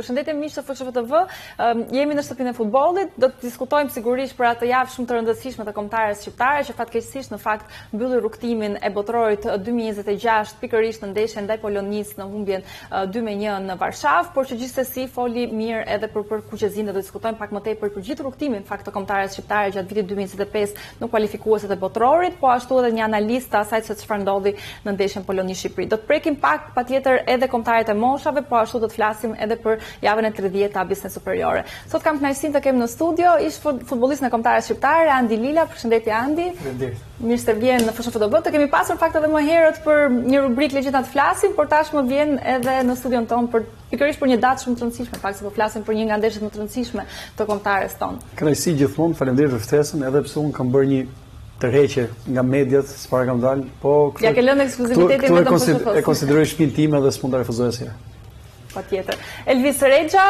Përshëndetje miq të FSHTV, jemi në shtëpinë e futbollit, do të diskutojmë sigurisht për atë javë shumë të rëndësishme të kombëtares shqiptare, që fatkeqësisht në fakt mbylli rrugtimin e botrorit 2026 pikërisht në ndeshjen ndaj Polonisë në humbjen 2-1 në Varshavë, por që gjithsesi foli mirë edhe për kuqezinë, do të diskutojmë pak më tepër për gjithë rrugtimin fakt të kombëtares shqiptare gjatë vitit 2025 në kualifikuesit e botrorit, po ashtu edhe një analistë të asaj se çfarë ndodhi në ndeshjen Poloni-Shqipëri. Do të prekim pak patjetër edhe kombëtarët e moshave, po ashtu do të flasim edhe për javën e 30 të A-bis superiore. Sot kam kënaqësinë të kem në studio ish futbollist në kombëtare shqiptare Andi Lila. Përshëndetje Andi. Mirë se vjen në FSHTV. Të kemi pasur fakt edhe më herët për një rubrikë legjenda të flasim, por tashmë vjen edhe në studion ton për pikërisht për një datë shumë të rëndësishme, pak se po flasim për një nga ndeshjet më të rëndësishme të kombëtares tonë. Kënaqësi gjithmonë, faleminderit për ftesën, edhe pse unë kam bërë një tërheqje nga mediat, s'para kam dalë, po ja ke lënë ekskluzivitetin vetëm për FSHTV. E konsideroj shtëpinë time dhe s'mund ta refuzoj asnjëherë. Patjetër. Elvis Rexha,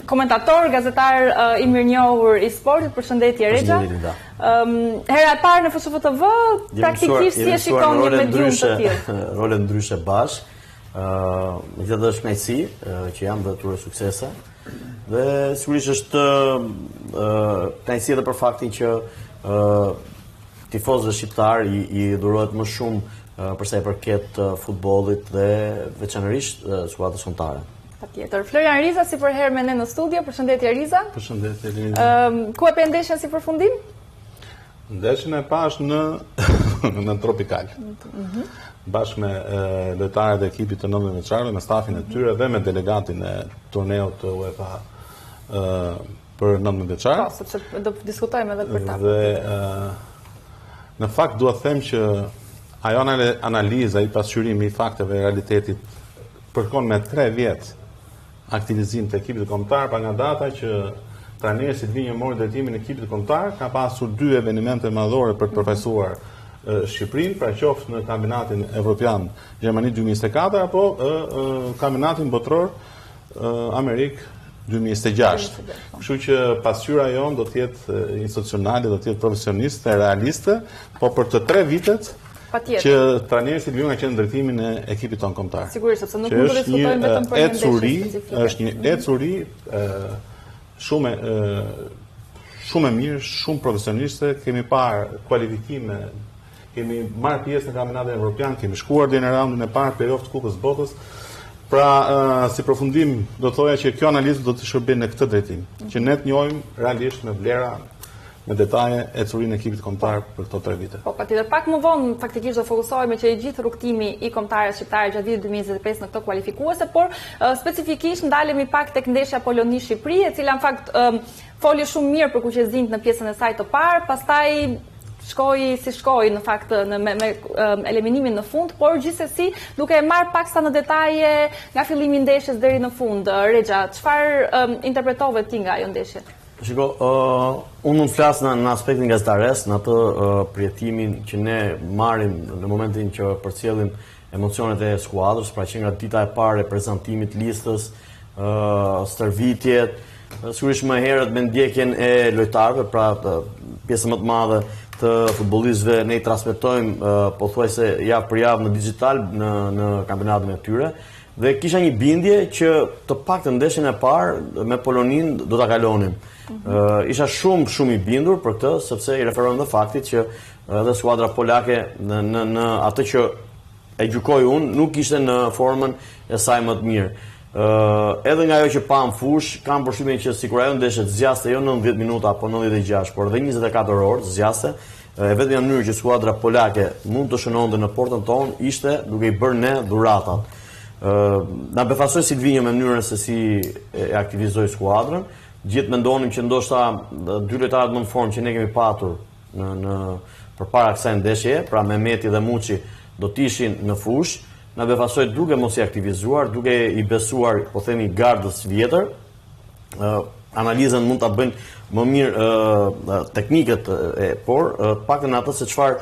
komentator, gazetar i mirënjohur i sportit. Përshëndetje Rexha. Hera e parë në FSHTV, praktikisht si e shikon një medium të tillë? Role ndryshe bashkë. Megjithatë është kënaqësi që jam dhe turë suksese. Dhe sigurisht është kënaqësi edhe për faktin që tifozëve shqiptar i dhurohet më shumë për sa i përket futbollit dhe veçanërisht skuadrës kombëtare. Patjetër. Florian Riza si për herë me ne në studio. Përshëndetje Riza. Përshëndetje Riza. Ku e pe ndeshjen si përfundim? Ndeshjen e pash në Tropikal. Bashkë me lojtarët e ekipit të 19 vjeçarëve, me stafin e tyre dhe me delegatin e turneut të UEFA për 19 vjeçarë. Po, sepse do diskutojmë edhe për ta. Dhe në fakt dua të them që ajo analiza i pasqyrimi i fakteve e realitetit përkon me 3 vjet aktivizim të ekipit kombëtar, pa nga data që trajneri Silvinjo mori drejtimin e ekipit kombëtar, ka pasur 2 evente madhore për të përfaqësuar Shqipërinë, pra qoftë në kampionatin evropian Gjermani 2024 apo kampionatin botror Amerik 2026. Kështu që pasqyra jonë do të jetë institucionale, do të jetë profesioniste, realiste, po për të 3 vitet që trajneri Silvinjo ka qenë drejtimin e ekipit tonë kombëtar. Sigurisht, sepse nuk mund të diskutojmë vetëm për një ndeshje specifike. Është një ecuri shumë e mirë, shumë profesioniste, kemi parë kualifikime, kemi marrë pjesë në kampionatin evropian, kemi shkuar deri në raundin e parë play-off të Kupës së Botës. Pra, si përfundim, do të thoja që kjo analizë do të shërbejë në këtë drejtim, që ne të njohim realisht me vlera, me detaje ecurinë e ekipit kombëtar për këto 3 vite. Po, patjetër, pak më vonë faktikisht do fokusohemi që i gjithë rrugtimi i kombëtares shqiptare gjatë vitit 2025 në këto kualifikuese, por specifikisht ndalemi pak tek ndeshja Poloni-Shqipëri, e cila në fakt foli shumë mirë për kuqezinë në pjesën e saj të parë, pastaj shkoi në fakt me eliminimin në fund, por gjithsesi duke e marrë paksa në detaje nga fillimi i ndeshjes deri në fund. Rexha, çfarë interpretove ti nga ajo ndeshje? Shiko, unë mund të flas në aspektin gazetares, në atë përjetimin që ne marrim në momentin që përcjellim emocionet e skuadrës, pra që nga dita e parë e prezantimit listës, stërvitjet, sigurisht më herët me ndjekjen e lojtarëve, pra pjesën më të madhe të futbollistëve ne i transmetojmë pothuajse javë për javë në digital në kampionatin e tyre. Dhe kisha një bindje që të paktën ndeshjen e parë me Poloninë do ta kalonim. Isha shumë i bindur për këtë, sepse i referohem dhe faktit që edhe skuadra polake në atë që e gjykoj unë nuk ishte në formën e saj më të mirë. Edhe nga ajo që pam fush, kam përshtypjen që sikur ajo ndeshje zgjaste jo 90 minuta apo 96, por edhe 24 orë zgjaste. Vetëm në mënyrë që skuadra polake mund të shënonte në portën tonë ishte duke i bërë ne dhuratat. Na befasoi Silvinjo me mënyrën se si e aktivizoi skuadrën. Gjithë mendonim që ndoshta 2 lojtarët më në formë që ne kemi patur përpara kësaj ndeshje, pra Mehmeti dhe Muçi, do të ishin në fushë. Na befasoi duke mos i aktivizuar, duke i besuar, po themi, gardës vjetër. Analizën mund ta bëjnë më mirë teknikët, por paktën atë se çfarë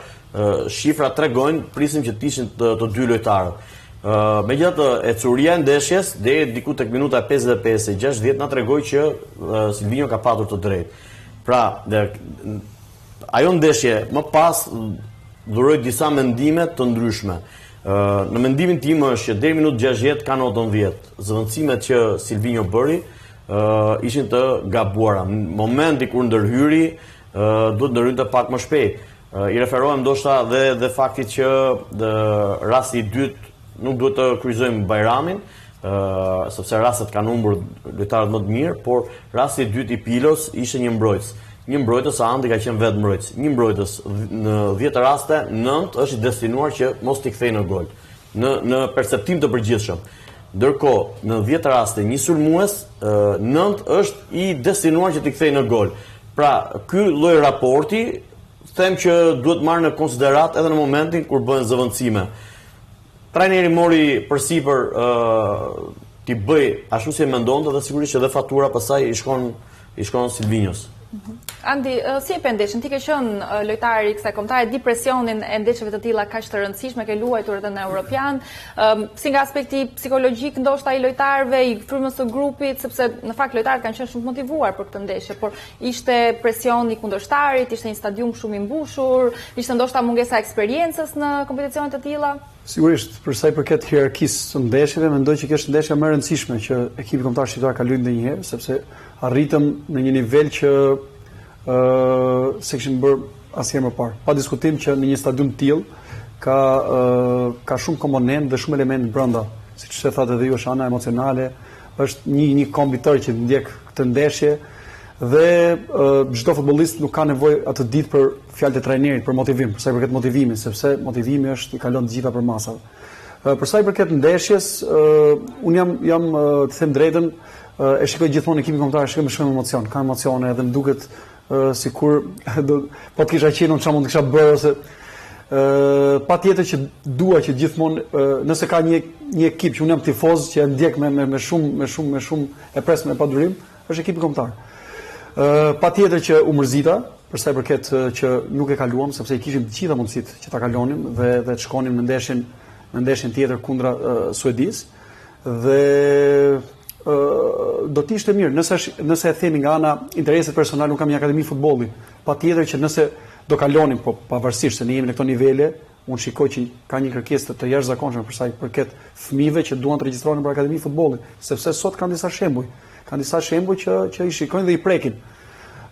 shifra tregojnë, prisim që të ishin të 2 lojtarët. Megjithatë, ecuria e ndeshjes deri diku tek minuta 55-60 na tregoi që Silvinjo ka patur të drejtë. Pra, ajo ndeshje më pas dhuroi disa mendime të ndryshme. Në mendimin tim është që deri minutë 60 kanë 18. Zëvendësimet që Silvinho bëri ishin të gabuara. Në momenti kur ndërhyri, duhet ndërhynte pak më shpejt. I referohem ndoshta dhe faktit që rasti i dytë nuk duhet të kryqëzojmë Bajramin, sepse rastet kanë humbur lojtarët më të mirë, por rasti i dytë i Pilos ishte një mbrojtës. Një mbrojtës Andi ka qenë vetë mbrojtës. Një mbrojtës në 10 raste, 9 është i destinuar që mos t'i kthejë në gol. Në perceptim të përgjithshëm. Ndërkohë, në 10 raste një sulmues, 9 është i destinuar që t'i kthejë në gol. Pra, ky lloj raporti them që duhet marrë në konsiderat edhe në momentin kur bëhen zëvendësime. Trajneri mori përsipër t'i bëj ashtu si e mendonte dhe sigurisht që dhe fatura pastaj i shkon Silvinhos. Andi, si e pe ndeshjen? Ti ke qenë lojtar i kësaj kombëtare, di presionin e ndeshjeve të tilla kaq të rëndësishme, ke luajtur edhe në Europian, si nga aspekti psikologjik ndoshta i lojtarëve, i frymës së grupit, sepse në fakt lojtarët kanë qenë shumë të motivuar për këtë ndeshje, por ishte presion i kundërshtarit, ishte një stadium shumë i mbushur, ishte ndoshta mungesa eksperiencës në kompeticione të tilla. Sigurisht, për sa i përket hierarkisë së ndeshjeve, mendoj që kjo është ndeshja më e rëndësishme që ekipi kombëtar shqiptar ka luajtur ndonjëherë, sepse arritëm në një nivel që se kishim bërë asnjëherë më parë. Pa diskutim që në një stadium të tillë ka shumë komponentë dhe shumë elementë brenda, siç e thatë edhe ju, është ana emocionale, është një kombi tërë që ndjek këtë ndeshje dhe çdo futbollist nuk ka nevojë atë ditë për fjalët e trajnerit, për motivim, për sa i përket motivimit, sepse motivimi është i kalon të gjitha përmasave. Për sa i përket ndeshjes, unë jam të them drejtën, e shikoj gjithmonë ekipin kombëtar, shikoj me shumë emocion, ka emocione edhe më duket sikur po të kisha qenë çfarë mund të kisha bërë ose patjetër që dua që gjithmonë nëse ka një ekip që unë jam tifoz që e ndjek me shumë e pres me padurim, është ekipi kombëtar. Patjetër që u mërzita për sa i përket që nuk e kaluam, sepse i kishim të gjitha mundësitë që ta kalonim dhe të shkonim në ndeshjen tjetër kundra Suedis dhe do të ishte mirë nëse e themi nga ana interesit personal, nuk kam një akademi futbolli. Patjetër që nëse do kalonim, po pavarësisht se ne jemi në këto nivele, unë shikoj që ka një kërkesë të jashtëzakonshme për sa i përket fëmijëve që duan të regjistrohen për akademi futbolli, sepse sot kanë disa shembuj. Kanë disa shembuj që i shikojnë dhe i prekin.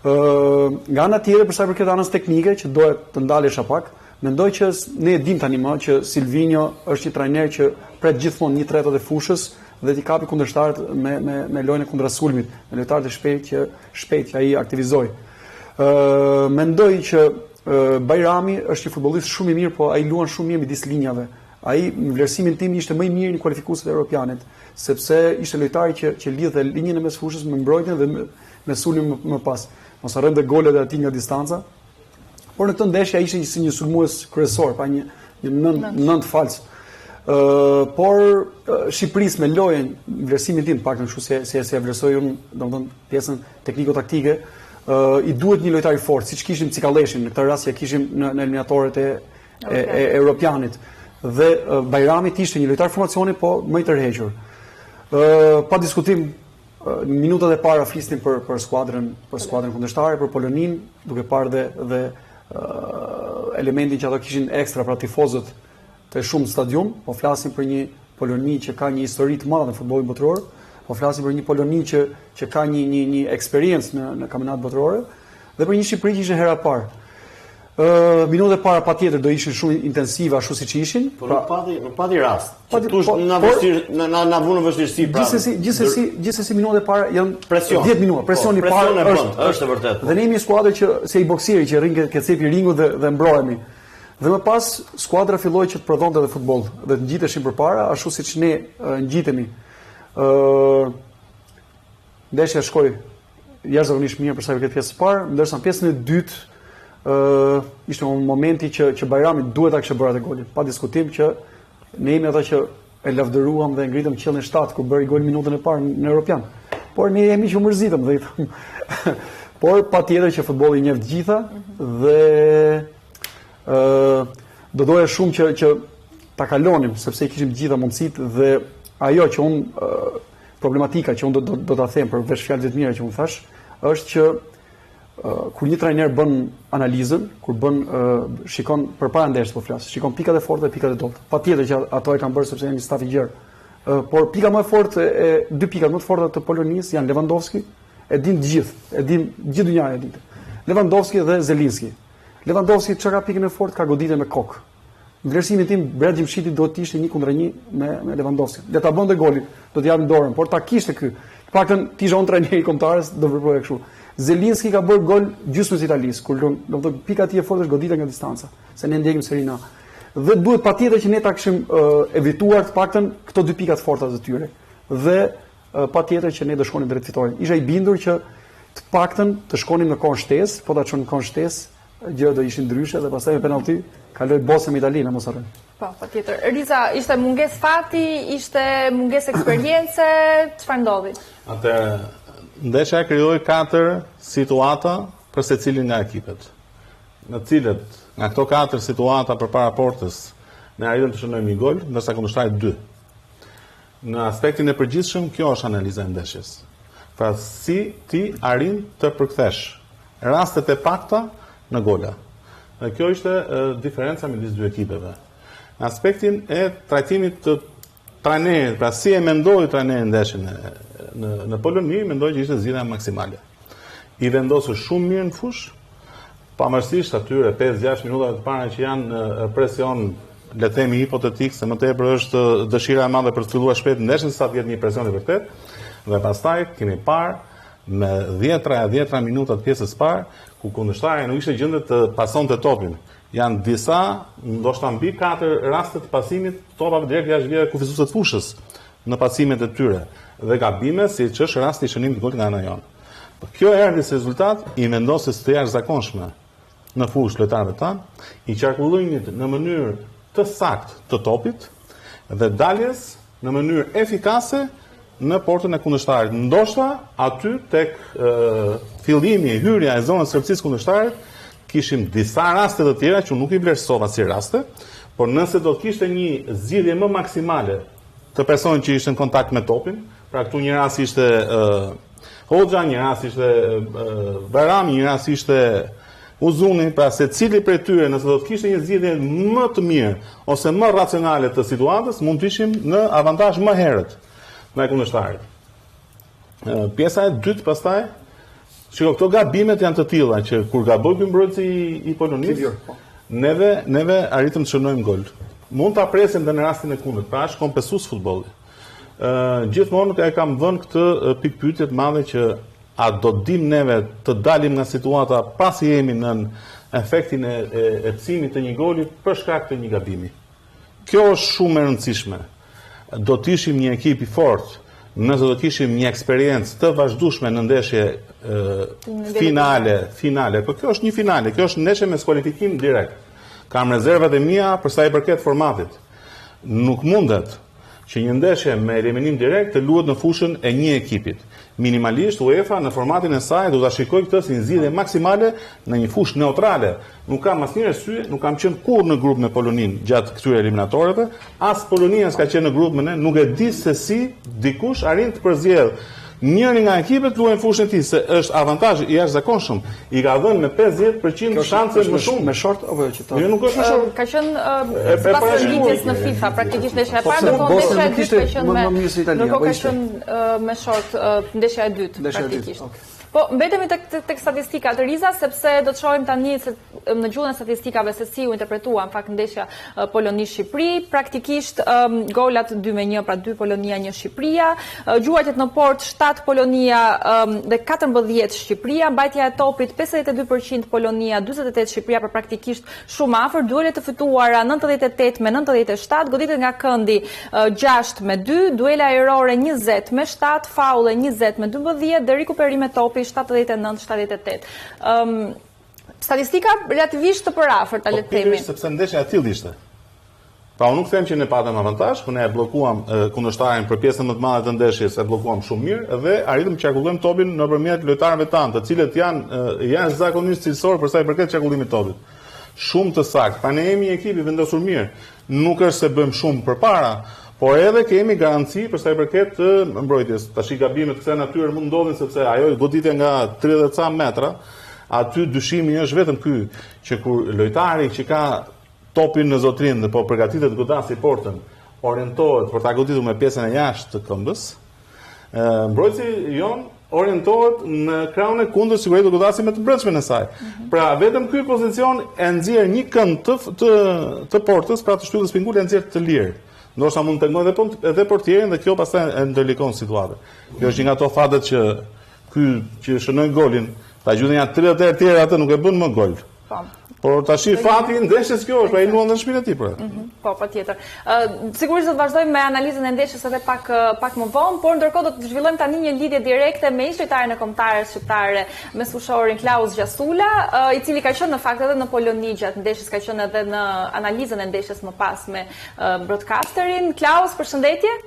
Nga ana tjetër për sa i përket anës teknike që dohet të ndalesha pak, mendoj që ne e dim tani më që Silvinho është një trajner që pret gjithmonë 1/3 e fushës dhe t'i kapi kundërshtarët me lojën e kundra sulmit, me lojtarët e shpejt që ai aktivizoi. Mendoj që Bajrami është një futbollist shumë i mirë, po ai luan shumë mirë midis linjave. Ai në vlerësimin tim ishte më i mirë në kualifikuesit e Europianit, sepse ishte lojtari që lidhte linjën e mes fushës me mbrojtjen dhe me sulmin më pas. Mos harrojmë golet e atij nga distanca. Por në këtë ndeshje ai ishte si një sulmues kryesor, pa një nënt fals. Por Shqipërisë me lojën, vlerësimin tim paktën kështu se e vlerësoj unë, domethënë pjesën tekniko-taktike, i duhet një lojtar i fortë, siç kishim Cikalleshin, në këtë rast që kishim në eliminatorët e Europianit. Dhe Bajrami ishte një lojtar formacioni, po më i tërhequr. Pa diskutim, në minutat e para flisnim për skuadrën kundërshtare, për Polonin, duke parë dhe elementin që ato kishin ekstra pra tifozët të shumë stadium, po flasim për një Poloni që ka një histori të madhe në futbollin botëror, po flasim për një Poloni që ka një eksperiencë në kampionat botërore dhe për një Shqipëri që ishte hera e parë. Minutat e para patjetër do ishin shumë intensive ashtu siç ishin. Po nuk pati rast. Na vunë vështirësi pra. Gjithsesi minutat e para janë presion. 10 minuta, presioni i parë është e vërtetë. Dhe ne jemi një skuadër që si i bokseri që rrin ke cepi ringut dhe mbrohemi. Dhe më pas skuadra filloi që të prodhonte edhe futboll dhe të ngjiteshin përpara ashtu siç ne ngjitemi. Ndeshja shkoi jashtëzakonisht mirë për sa i përket pjesës së parë, ndërsa në pjesën e dytë ishte një momenti që Bajrami duhet ta kishte bërë atë golin. Pa diskutim që ne jemi ata që e lavdëruam dhe ngritëm qellin 7 kur bëri gol minutën e parë në Europian. Por ne jemi që mërzitëm dhe i them. Por patjetër që futbolli i njeh të gjitha dhe do doja shumë që ta kalonim sepse i kishim të gjitha mundësitë dhe ajo që problematika që unë do ta them për veç fjalët e mira që unë thash është që kur një trajner bën analizën, kur shikon përpara ndeshjes po flas, shikon pikat e forta dhe pikat e dobta. Patjetër që ato e kanë bërë sepse janë një staf i gjerë. Por pika më e fortë dy pikat më të forta të Polonisë janë Lewandowski, e din të gjithë, gjithë dynjaja e ditë. Lewandowski dhe Zelinski. Lewandowski çka ka pikën e fortë, ka goditje me kokë. Në vlerësimin tim, Brad Gjimshiti do të ishte 1-1 me Lewandowski. Le ta bënte golin, do të japin dorën, por ta kishte ky. Të paktën ti ishe trajneri kombëtarës, do veproje kështu. Zelinski ka bërë gol gjysmës Italisë, kur domethënë pika e tij e fortë është goditja nga distanca, se ne ndjekim Serie A. Dhe duhet patjetër që ne ta kishim evituar të paktën këto dy pika të forta të tyre. Dhe patjetër që ne do shkonim drejt fitorit. Isha i bindur që të paktën të shkonim në kohë shtesë, po ta çonim në kohë shtesë, gjërat do ishin ndryshe dhe pastaj me penallti kaloi Bosnia me Italinë, mos harroj. Po, patjetër. Riza, ishte mungesë fati, ishte mungesë eksperiencë, çfarë ndodhi? Atëherë, ndeshja krijoi 4 situata për secilin nga ekipet, në cilët nga këto 4 situata përpara portës ne arritëm të shënojmë një gol, ndërsa kundërshtari 2. Në aspektin e përgjithshëm, kjo është analiza e ndeshjes. Pra si ti arrin të përkthesh rastet e pakta në gola. Dhe kjo ishte diferenca midis dy ekipeve. Në aspektin e trajtimit të trajnerit, pra si e mendoi trajneri ndeshjen në Poloni, mendoj që ishte zgjidhja maksimale. I vendosur shumë mirë në fush, pavarësisht atyre 5-6 minutave të para që janë në presion, le të themi hipotetik, se më tepër është dëshira e madhe për të filluar shpejt ndeshjen sa të jetë një presion i vërtet, dhe pastaj kemi parë me 10 minuta të pjesës parë, ku kundërshtari nuk ishte gjendje të pasonte topin. Janë disa, ndoshta mbi 4 raste të pasimit topave direkt jashtë vijave kufizuese të fushës në pasimet e tyre dhe gabime, siç është rasti i shënimit të golit nga ana jonë. Kjo erdhi si rezultat i vendosjes të jashtëzakonshme në fushë lojtarëve tanë, i qarkullimit në mënyrë të saktë të topit dhe daljes në mënyrë efikase në portën e kundërshtarit. Ndoshta aty tek fillimi, hyrja e zonës së kundërshtarit, kishim disa raste të tjera që nuk i vlerësova si raste, por nëse do të kishte një zgjidhje më maksimale të personit që ishte në kontakt me topin, pra këtu një rast ishte Hoxha, një rast ishte Barami, një rast ishte Uzuni, pra se cili prej tyre nëse do të kishte një zgjidhje më të mirë ose më racionale të situatës, mund të ishim në avantazh më herët me kundërshtarit. Pjesa e dytë pastaj, shiko, këto gabimet janë të tilla që kur gaboi ky mbrojtësi i Polonisë, neve arritëm të shënojmë gol. Mund ta presim edhe në rastin e kundërt, pra është kompensues futbolli. Gjithmonë e kam vënë këtë pikë pyetje të madhe që a do dim neve të dalim nga situata pasi jemi në efektin e pcimit të një goli për shkak të një gabimi. Kjo është shumë e rëndësishme. Do të ishim një ekip i fortë, nëse do të kishim një eksperiencë të vazhdueshme në ndeshje finale, por kjo është një finale, kjo është ndeshje me skualifikim direkt. Kam rezervat e mia për sa i përket formatit. Nuk mundet që një ndeshje me eliminim direkt të luhet në fushën e një ekipit. Minimalisht UEFA në formatin e saj do ta shikojë këtë si një zgjidhje maksimale në një fushë neutrale. Nuk kam asnjë arsye, nuk kam qenë kurrë në grup me Poloninë gjatë këtyre eliminatorëve, as Polonia s'ka qenë në grup me ne, nuk e di se si dikush arrin të përzgjedh njëri nga ekipet luajnë fushën e tij, se është avantazh i jashtëzakonshëm. I ka dhënë me 50% shanse më shumë me short apo që ta. Jo, nuk është me short. Ka qenë pas lidhjes në FIFA, praktikisht ndeshja e parë, ndërkohë ndeshja e dytë ka qenë me short ndeshja e dytë praktikisht. Po, mbetemi tek statistikat Riza, sepse do të shohim tani se në gjuhën e statistikave se si u interpretua në fakt ndeshja Poloni-Shqipëri, praktikisht golat 2-1, pra 2 Polonia, 1 Shqipëria, gjuajtjet në port 7 Polonia dhe 14 Shqipëria, mbajtja e topit 52% Polonia, 48 Shqipëria, për praktikisht shumë afër, duelet të fituara 98-97, goditjet nga këndi 6-2, duela erore 20-7, faule 20-12 dhe rikuperime topi 79-78. Statistika relativisht të përafërta, le të themi. Sepse ndeshja e tillë ishte. Pra unë nuk them që ne patëm avantazh, por ne e bllokuam kundërshtarin për pjesën më të madhe të ndeshjes, e bllokuam shumë mirë dhe arritëm të qarkullojmë topin nëpërmjet lojtarëve tanë, të cilët janë jashtëzakonisht cilësor për sa i përket qarkullimit të topit. Shumë të saktë. Pra ne jemi një ekip i vendosur mirë. Nuk është se bëjmë shumë përpara, por edhe kemi garanci për sa i përket të mbrojtjes. Tash gabimet kësaj natyre mund ndodhin sepse ajo goditje nga 30 ca metra aty dyshimi është vetëm ky, që kur lojtari që ka topin në zotrinë dhe po përgatitet godasi portën, orientohet për ta goditur me pjesën e jashtë të këmbës, mbrojtësi jon orientohet në krahun e kundër sigurisht do godasi me të brendshme në saj. Pra vetëm ky pozicion e nxjerr një kënd të portës, pra të shtyllës pingull e nxjerr të lirë. Ndoshta mund të tegmoj edhe portierin dhe kjo pastaj e ndërlikon situatën. Kjo është një nga ato fatet që ky që shënoi golin, ta gjutën ja 30 herë tjerë atë nuk e bën më gol. Por tash fati ndeshjes kjo është, pra i luan në shtëpinë e tij për. Po, patjetër. Sigurisht do të vazhdojmë me analizën e ndeshjes edhe pak më vonë, por ndërkohë do të zhvillojmë tani një lidhje direkte me ish-lojtarin e kombëtares shqiptare, me fushorin Klaus Gjasula, i cili ka qenë në fakt edhe në Poloni gjatë ndeshjes, ka qenë edhe në analizën e ndeshjes më pas me broadcasterin. Klaus, përshëndetje.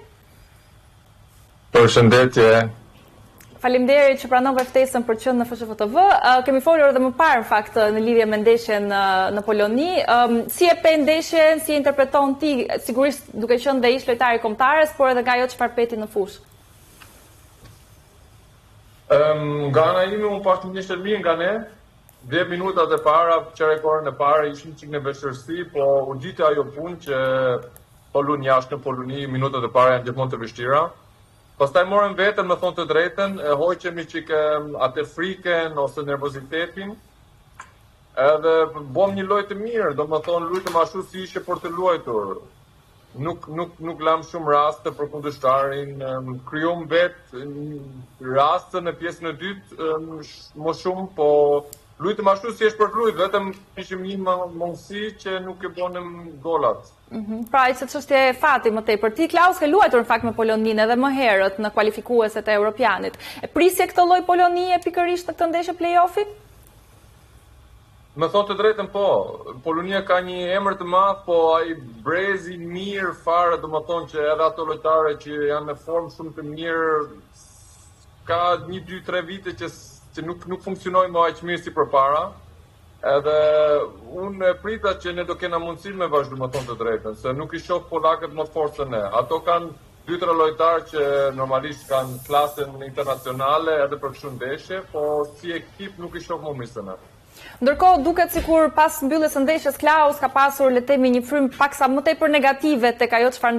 Përshëndetje. Faleminderit që pranove ftesën për të qenë në FSHV. Kemi folur edhe më parë në fakt në lidhje me ndeshjen në Poloni. Si e pe ndeshjen, si e interpreton ti, sigurisht duke qenë dhe ish lojtari kombëtares, por edhe nga ajo çfarë peti në fushë? Nga ana ime unë pas të ndeshje mirë nga ne. 10 minutat e para, çerekorën e parë ishin çik në vështirësi, po u gjite ajo punë që polun jashtë në Poloni, minutat e para janë gjithmonë të vështira. Pastaj morëm vetën, me thonë të drejten, hoqemi që atë frikën ose nervozitetin, edhe bom një lojë të mirë, do më thonë lujtëm ashtu si ishe për të luajtur. Nuk lam shumë raste për kundërshtarin, kryum vetë raste në pjesën e dytë më shumë, po lujtëm ashtu si është për të lujtë, vetëm ishim një mundësi që nuk e bonëm golat. Pra, se çështje e fati më tepër. Ti, Klaus, ke luajtur në fakt me Poloninë edhe më herët në kualifikueset e Europianit. E prisje këtë lloj Polonie pikërisht në këtë ndeshje play-offit? Me thotë të drejtën po. Polonia ka një emër të madh, po ai brezi mirë fare, domethënë që edhe ato lojtarë që janë në formë shumë të mirë, ka 1-2-3 vite që nuk funksionojnë më aq mirë si përpara. Edhe unë prita që ne do kena mundësi me vazhdu më thonë të drejtën, se nuk i shoh polakët më të fortë se ne. Ato kanë 2-3 lojtarë që normalisht kanë klasën internacionale edhe për kështu ndeshje, po si ekip nuk i shoh më mirë se ne. Ndërkohë duket sikur pas mbylljes së ndeshjes Klaus ka pasur le të themi një frym paksa më tepër negative tek ajo çfarë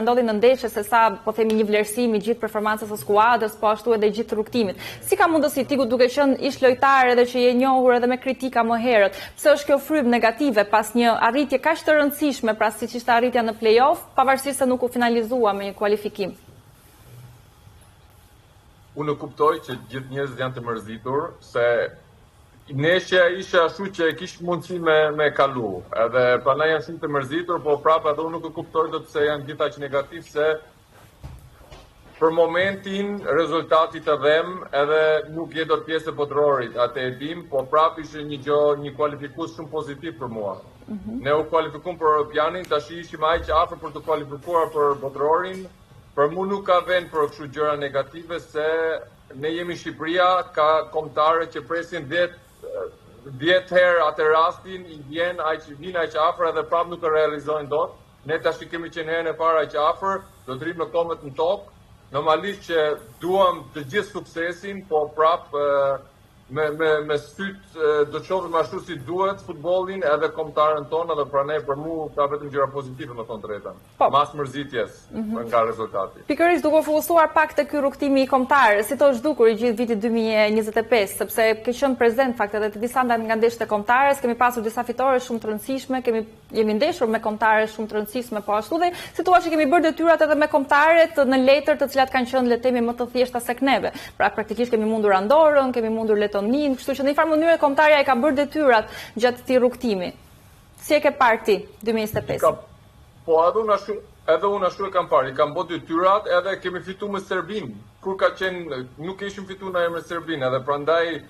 ndodhi në ndeshje se sa po themi një vlerësim i gjithë performancës së skuadrës, po ashtu edhe gjithë rrugtimit. Si ka mundësi ti duke qenë ish lojtar edhe që je njohur edhe me kritika më herët, pse është kjo frym negative pas një arritje kaq të rëndësishme, pra siç ishte arritja në play-off, pavarësisht se nuk u finalizua me një kualifikim? Unë kuptoj që gjithë njerëzit janë të mërzitur se ndeshja ishte ashtu që e kish mundësi me kalu. Edhe prandaj janë shumë të mërzitur, po prapë edhe unë nuk e kuptoj dot pse janë gjithë aq negativ, se për momentin rezultati të dhem edhe nuk je dot pjesë e botrorit, atë e dim, po prapë ishte një kualifikues shumë pozitiv për mua. Ne u kualifikuam për Europianin, tash ishim aq afër për të kualifikuar për botrorin. Për mua nuk ka vend për kështu gjëra negative, se ne jemi Shqipëria, ka kombëtare që presin 10 herë atë rastin, i vjen aq afër edhe prapë nuk e realizojnë dot. Ne tash kemi qenë herën e parë aq afër, do të rrim në kombët në tokë. Normalisht që duam të gjithë suksesin, po prapë me syt do të shohim ashtu si duhet futbollin edhe kombëtarën tonë, edhe pranë për mua ka vetëm gjëra pozitive më thonë drejtën. Mas mërzitjes nga rezultati. Pikërisht duke fokusuar pak te ky rrugtimi i kombëtarëve, si to zhdukur i gjithë vitit 2025, sepse ke qenë prezent fakt edhe të disa nga ndeshjet e kombëtarës, kemi pasur disa fitore shumë të rëndësishme, jemi ndeshur me kombëtare shumë të rëndësishme, po ashtu dhe situatë që kemi bërë detyrat edhe me kombëtarët në letër të cilat kanë qenë le të themi më të thjeshta se neve. Pra praktikisht kemi mundur Andorrën, kemi mundur Letonin, kështu që në një farë mënyrë kombëtarja e ka bërë detyrat gjatë këtij rrugtimi. Si e ke parë ti 2025? Po edhe unë ashtu e kam parë, i kam bërë detyrat edhe kemi fituar me Serbinë. Kur ka qenë nuk kishim fituar ndaj me Serbinë, edhe prandaj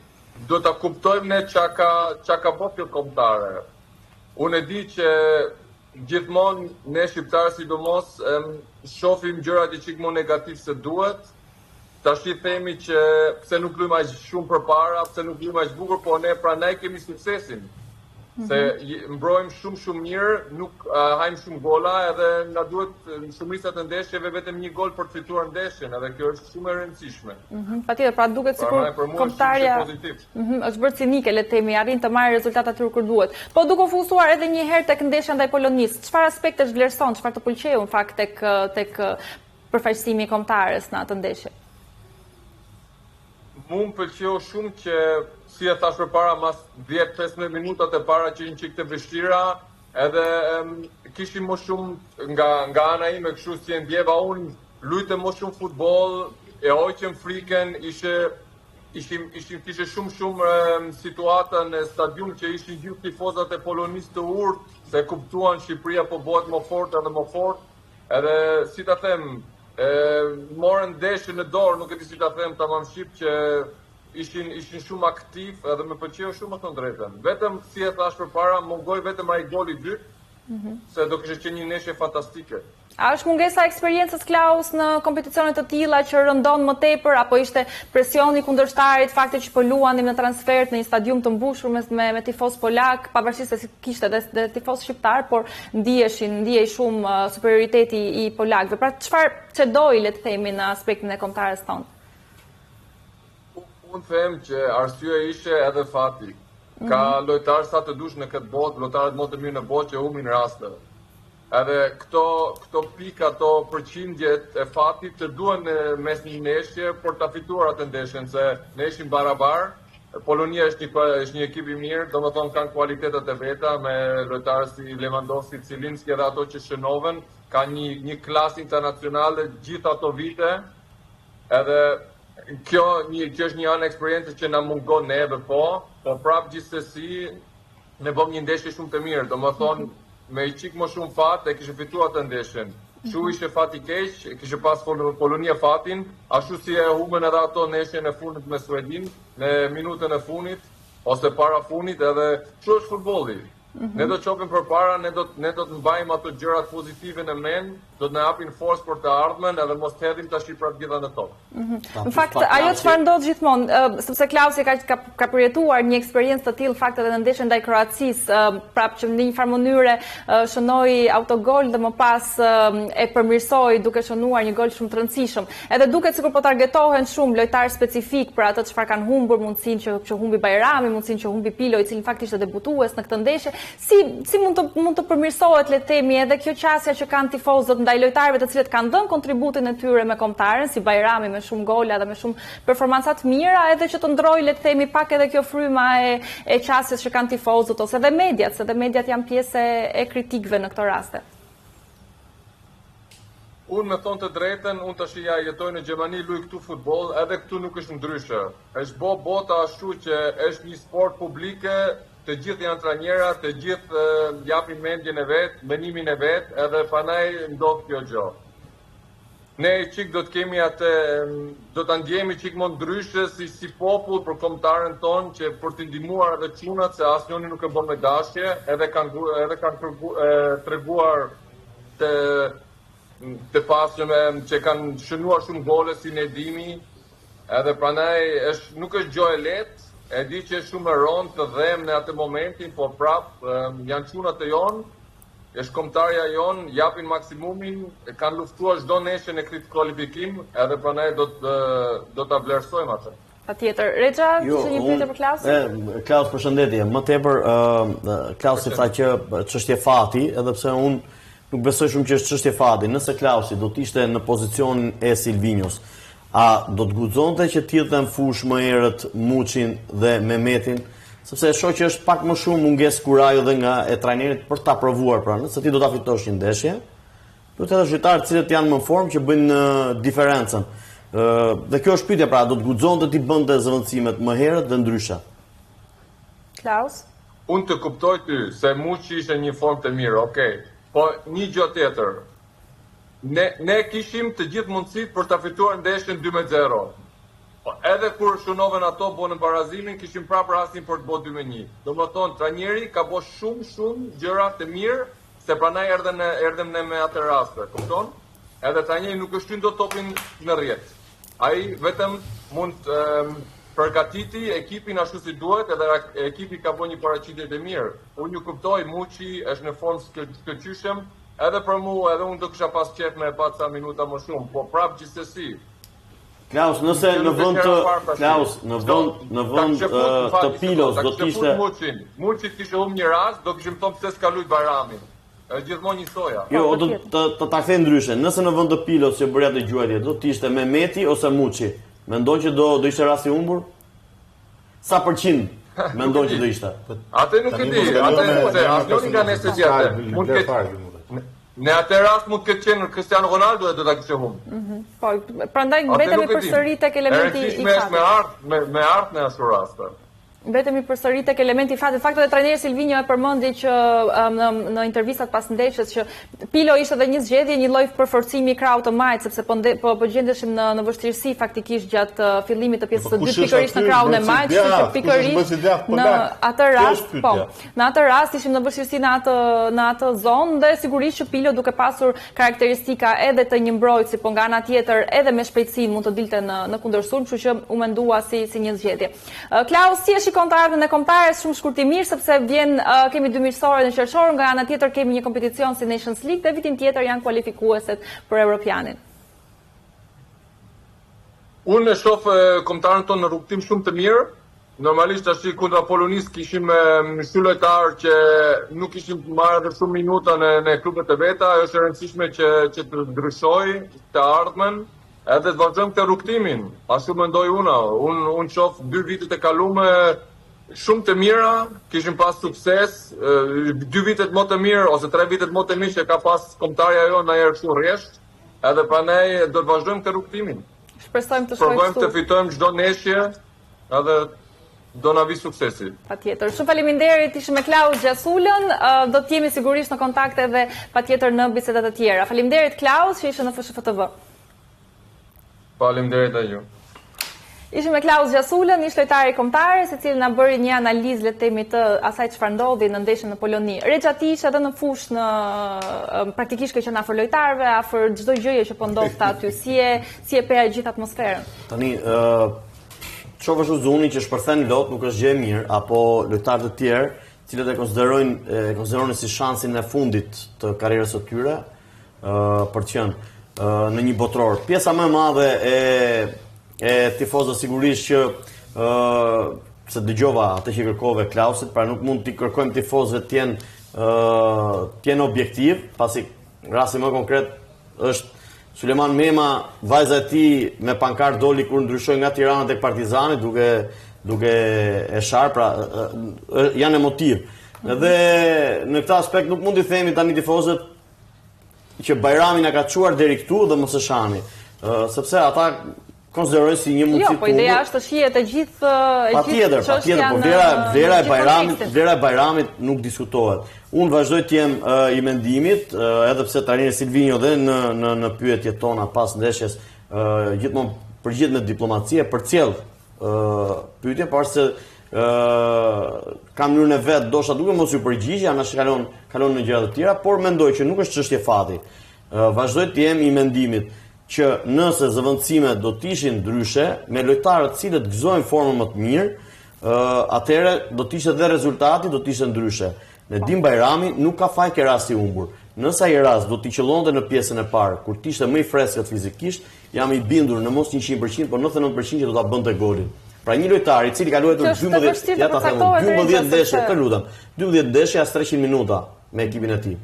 do ta kuptojmë ne çka ka bërë kjo kombëtare. Unë e di që gjithmonë ne shqiptarë sidomos shohim gjërat e çik më negativ se duhet. Tash i themi që pse nuk luajmë aq shumë përpara, pse nuk luajmë aq bukur, po ne prandaj kemi suksesin. Se mbrojmë shumë mirë, nuk hajmë shumë gola edhe na duhet në shumicën e ndeshjeve vetëm një gol për të fituar ndeshjen, edhe kjo është shumë e rëndësishme. Patjetër, pra duket sikur kombëtarja është bërë cinike, le të themi, arrin të marrë rezultat aty kur duhet. Po duke u fokusuar edhe një herë tek ndeshja ndaj Polonisë, çfarë aspektesh vlerëson, çfarë të pëlqeu në fakt tek përfaqësimi i kombëtarës në atë ndeshje? Mu më pëlqeu shumë që, si e thash përpara, mas 10-15 minutat e para që një çik të vështira, edhe kishim më shumë nga ana ime, kështu si e ndjeva unë, lujte më shumë futboll, e hoqëm frikën, kishe shumë situata në stadium që ishin gjithë tifozat e Polonisë të urtë, se kuptuan Shqipëria po bëhet më fort edhe më fort, edhe si ta them, morën ndeshjen në dorë, nuk e di si ta them tamam shqip, që ishin shumë aktiv edhe më pëlqeu shumë të drejtën. Vetëm si e thash përpara, mungoi vetëm ai goli i dytë, se do kishte qenë një ndeshje fantastike. A është mungesa eksperiencës Klaus në kompeticione të tilla që rëndon më tepër, apo ishte presioni kundërshtarit, fakti që po luanim në transfert në një stadium të mbushur me tifoz polak, pavarësisht se kishte edhe tifoz shqiptar, por ndihej shumë superioriteti i polakëve. Pra çfarë çdoi, le të themi, në aspektin e kombëtarës tonë? Unë them që arsyeja ishte edhe fati. Ka lojtarë sa të dush në këtë botë, lojtarët më të mirë në botë që humbin raste. Edhe këto pika, këto përqindjet e fatit të duhen në mes një ndeshje për ta fituar atë ndeshjen, se ne ishim barabar. Polonia është një ekip i mirë, domethënë kanë kualitetet e veta me lojtarë si Lewandowski, Zielinski edhe ato që shënoven, ka një klasë internacionale gjithë ato vite. Edhe kjo është një anë eksperiencë që na mungon neve, po prapë gjithsesi ne bëm një ndeshje shumë të mirë, domethënë me i qik më shumë fat e kishe fituar të ndeshjen. Shu ishte fati keq, kishe pas Polonia fatin, ashtu si e humbën edhe ato ndeshjen e fundit me Suedin, në minutën e fundit, ose para fundit, edhe shu është futbolli. Ne do të qopim përpara, ne do të mbajmë ato gjërat pozitive në mend, do të na japin forcë për të ardhmen edhe mos të hedhim tash pra gjitha në tokë. Në fakt, ajo çfarë ndodh gjithmonë, sepse Klausi ka përjetuar një eksperiencë të tillë fakt edhe në ndeshjen ndaj Kroacisë, prapë që në një farë mënyre shënoi autogol dhe më pas e përmirësoi duke shënuar një gol shumë të rëndësishëm. Edhe duket sikur po targetohen shumë lojtarë specifik për atë çfarë kanë humbur, mundësinë që humbi Bajrami, mundësinë që humbi Pilo, i cili në fakt ishte debutues në këtë ndeshje. Si mund të përmirësohet, le të themi, edhe kjo qasja që kanë tifozët ndaj lojtarëve të cilët kanë dhënë kontributin e tyre me kombëtaren, si Bajrami me shumë gola dhe me shumë performanca të mira, edhe që të ndrojë, le të themi, pak edhe kjo fryma e qasjes që kanë tifozët ose edhe mediat, se edhe mediat janë pjesë e kritikëve në këto raste. Unë me thonë të drejten, unë tash ja jetoj në Gjermani, luaj këtu futboll, edhe këtu nuk është ndryshe. Është bota ashtu që është një sport publike, të gjithë janë trajnera, të gjithë japin mendjen e vet, mendimin e vet, edhe panaj ndodh kjo gjë. Ne çik do të kemi atë, do ta ndjejmë çik më ndryshe si popull për kombëtaren ton, që për të ndihmuar edhe çunat, se asnjëri nuk e bën me dashje, edhe kanë treguar të pasëm që kanë shënuar shumë gole si Nedimi, edhe pranaj nuk është gjë e lehtë. E di që është shumë e rëndë të dhem në atë momentin, po prapë janë çunat e jonë, është kombëtarja jonë, japin maksimumin, kanë luftuar çdo ndeshje në këtë kualifikim, edhe prandaj do ta vlerësojmë atë. Patjetër. Rexha, ishte një pyetje për Klausin? Klaus, përshëndetje. Më tepër Klausi tha që çështje fati, edhe pse unë nuk besoj shumë që është çështje fati. Nëse Klausi do të ishte në pozicionin e Silvinjos, a do të guxonte që të hidhte në fushë më herët Muçin dhe Mehmetin, sepse e shoh që është pak më shumë mungesë kurajo dhe nga e trajnerit për ta provuar, pra nëse ti do ta fitosh një ndeshje, duhet edhe zyrtarët të cilët janë më në formë që bëjnë diferencën. Dhe kjo është pyetja, pra do të guxonte ti bënte zëvendësimet më herët dhe ndryshe. Klaus? Unë të kuptoj ty se Muçi ishte një formë të mirë, okay. Po një gjë tjetër. Ne kishim të gjithë mundësit për ta fituar ndeshjen 2-0. Edhe kur shënoven ato bonën barazimin, kishim prapë rastin për të bërë 2-1. Domethënë, trajneri ka bërë shumë gjëra të mirë, se pranaj erdhëm ne me atë raste, kupton? Edhe trajneri nuk është shtynë do topin në rrjet. Ai vetëm mund përgatiti ekipin ashtu si duhet edhe ekipi ka bërë një paraqitje të mirë. Unë ju kuptoj, Muçi është në formë shkëlqyshëm, edhe për mua, edhe unë do kisha pas qef me pa ca minuta më shumë, po prap gjithsesi. Klaus, nëse në vend të Pilos do të ishte Muçi kishte humbur një rast, do kishim thënë pse s'ka luajt Bajrami. Është gjithmonë një soja. Jo, do të ta kthej ndryshe. Nëse në vend të Pilos që bëria të gjuajtje, do të ishte Mehmeti ose Muçi. Mendon që do ishte rasti i humbur? Sa përqind mendon që do ishte? Atë nuk e di, atë nuk nga nesë tjetër. Në atë rast mund të ketë qenë Cristiano Ronaldo e do ta kishte humbur. Po, prandaj mbetemi përsëri tek elementi i fatit. Me art në ashtu rast. Mbetemi përsëri tek elementi i fatit. Fakti trajneri Silvinho e përmendi që në intervistat pas ndeshjes që Pilo ishte edhe një zgjedhje, një lloj përforcimi i krahut të majt, sepse po gjendeshim në vështirësi faktikisht gjatë fillimit të pjesës së dytë pikërisht në krahun e majt, që pikërisht në atë rast, po, në atë rast ishim në vështirësi në atë zonë dhe sigurisht që Pilo duke pasur karakteristika edhe të një mbrojtësi, po nga ana tjetër edhe me shpejtësinë mund të dilte në kundërsulm, kështu që u mendua si një zgjedhje. Klaus, si shikon të ardhmen e kombëtares shumë shkurtimisht sepse kemi 2 miqësorë në qershor, nga ana tjetër kemi një kompeticion si Nations League dhe vitin tjetër janë kualifikueset për Europianin. Unë e shoh kombëtarën tonë në rrugtim shumë të mirë. Normalisht tash kundra Polonisë kishim dy lojtarë që nuk kishin marrë edhe shumë minuta në klubet e veta, është e rëndësishme që të ndryshojë të ardhmen. Edhe të vazhdojmë këtë rrugtimin, ashtu mendoj unë. Unë shoh 2 vitet e kalume shumë të mira, kishim pas sukses, 2 vitet më të mirë ose 3 vitet më të mirë që ka pas kombëtarja jonë na herë kështu rresht, edhe prandaj do të vazhdojmë këtë rrugtimin. Shpresojmë të shkojë. Provojmë të fitojmë çdo ndeshje, edhe do na vi suksesi. Patjetër. Shumë faleminderit, ishim me Klaus Gjasulën, do të jemi sigurisht në kontakt edhe patjetër në bisedat e tjera. Faleminderit Klaus që ishe në FSHF TV. Faleminderit a ju. Ishim me Klaus Gjasulën, ish lojtari kombëtar, i cili na bëri një analizë le të themi të asaj çfarë ndodhi në ndeshjen në Poloni. Rexhati ishte edhe në fushë praktikisht që qenë afër lojtarëve, afër çdo gjëje që po ndodhte aty, si e peja gjithë atmosferën. Tani çfarë është zoni që shpërthen lot, nuk është gjë e mirë, apo lojtarë të tjerë, cilët e konsiderojnë si shansin e fundit të karrierës së tyre për të qenë në një botror. Pjesa më e madhe e tifozëve sigurisht që se dëgjova atë që kërkove Klausit, pra nuk mund t'i kërkojmë tifozëve të jenë objektiv, pasi rasti më konkret është Suleman Mema, vajza e tij me pankart doli kur ndryshoi nga Tirana tek Partizani duke e shar, pra janë emotiv. Edhe në këtë aspekt nuk mund t'i themi tani tifozët që Bajrami na ka çuar deri këtu dhe mos e shani, sepse ata konsiderojnë si një mundësi. Jo, po ideja është të shihet e gjithë Patjetër, po vlera e Bajramit nuk diskutohet. Unë vazhdoj të jem i mendimit, edhe pse trajneri Silvinho dhe në pyetjet tona pas ndeshjes gjithmonë përgjigjet me diplomacie, përcjell pyetje, pavarësisht se ka mënyrën e vet, ndoshta duke mos ju përgjigjë, anash kalon në gjëra të tjera, por mendoj që nuk është çështje fati. Vazhdoj të jem i mendimit që nëse zëvendësimet do të ishin ndryshe, me lojtarët cilët gëzojnë formën më të mirë, atëherë do të ishte dhe rezultati do të ishte ndryshe. Nedim Bajrami nuk ka faj ke rasti humbur. Nëse ai rast do t'i qëllonte në pjesën e parë, kur t'ishte më i freskët fizikisht, jam i bindur në mos 100%, por 99% që do ta bënte golin. Pra një lojtar i cili ka luajtur 12 ndeshje, të lutem, 12 ndeshje as 300 minuta me ekipin e tij.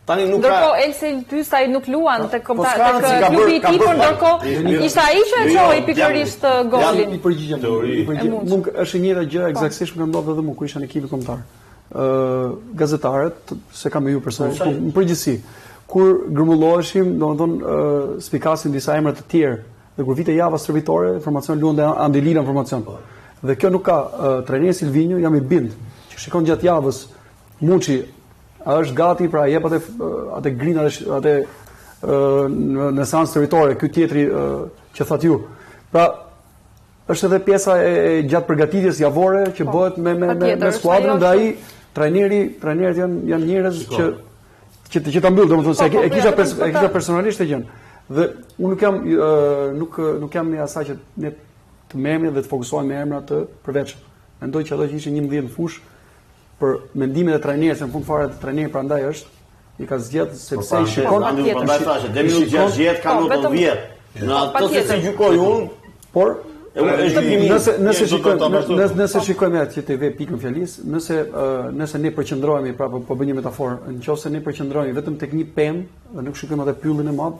Tani nuk ka. Ndërkohë Elsi Pysaj nuk luan tek klubi i tij, por ndërkohë ishte ai që e çoi pikërisht golin. I përgjigjem teori. Nuk është e njëjta gjë eksaktësisht që ndodhi edhe mua kur isha në ekipin kombëtar. Gazetarët, se kam me ju personalisht, në përgjithësi, kur grumulloheshim, domethënë spikasin disa emra të tjerë, dhe kur vite java stërvitore, informacion luante Andelina informacion. Dhe kjo nuk ka trajneri Silvinho, jam i bind që shikon gjatë javës Muçi është gati, pra jep atë grin atë në seancë stërvitore, ky tjetri që thatë ju. Pra është edhe pjesa e gjatë përgatitjes javore që bëhet me skuadrën, dhe ai trajnerët janë njerëz që ta mbyll, domethënë se e kisha personalisht të gjën. Dhe unë nuk jam i asaj që ne të merremi dhe të fokusohemi me emra të përveçëm. Mendoj që ato që ishin 11 në fushë për mendimin e trajnerit, në fund fare trajneri prandaj është i ka zgjedhur sepse i shikon prandaj thashë, deri në 60 ka më 10. Në atë se si gjykoj unë, por nëse shikojmë atë që të ve pikën fjalisë, nëse ne përqendrohemi, pra po bëj një metaforë, nëse ne përqendrohemi vetëm tek një pemë dhe nuk shikojmë atë pyllin e madh,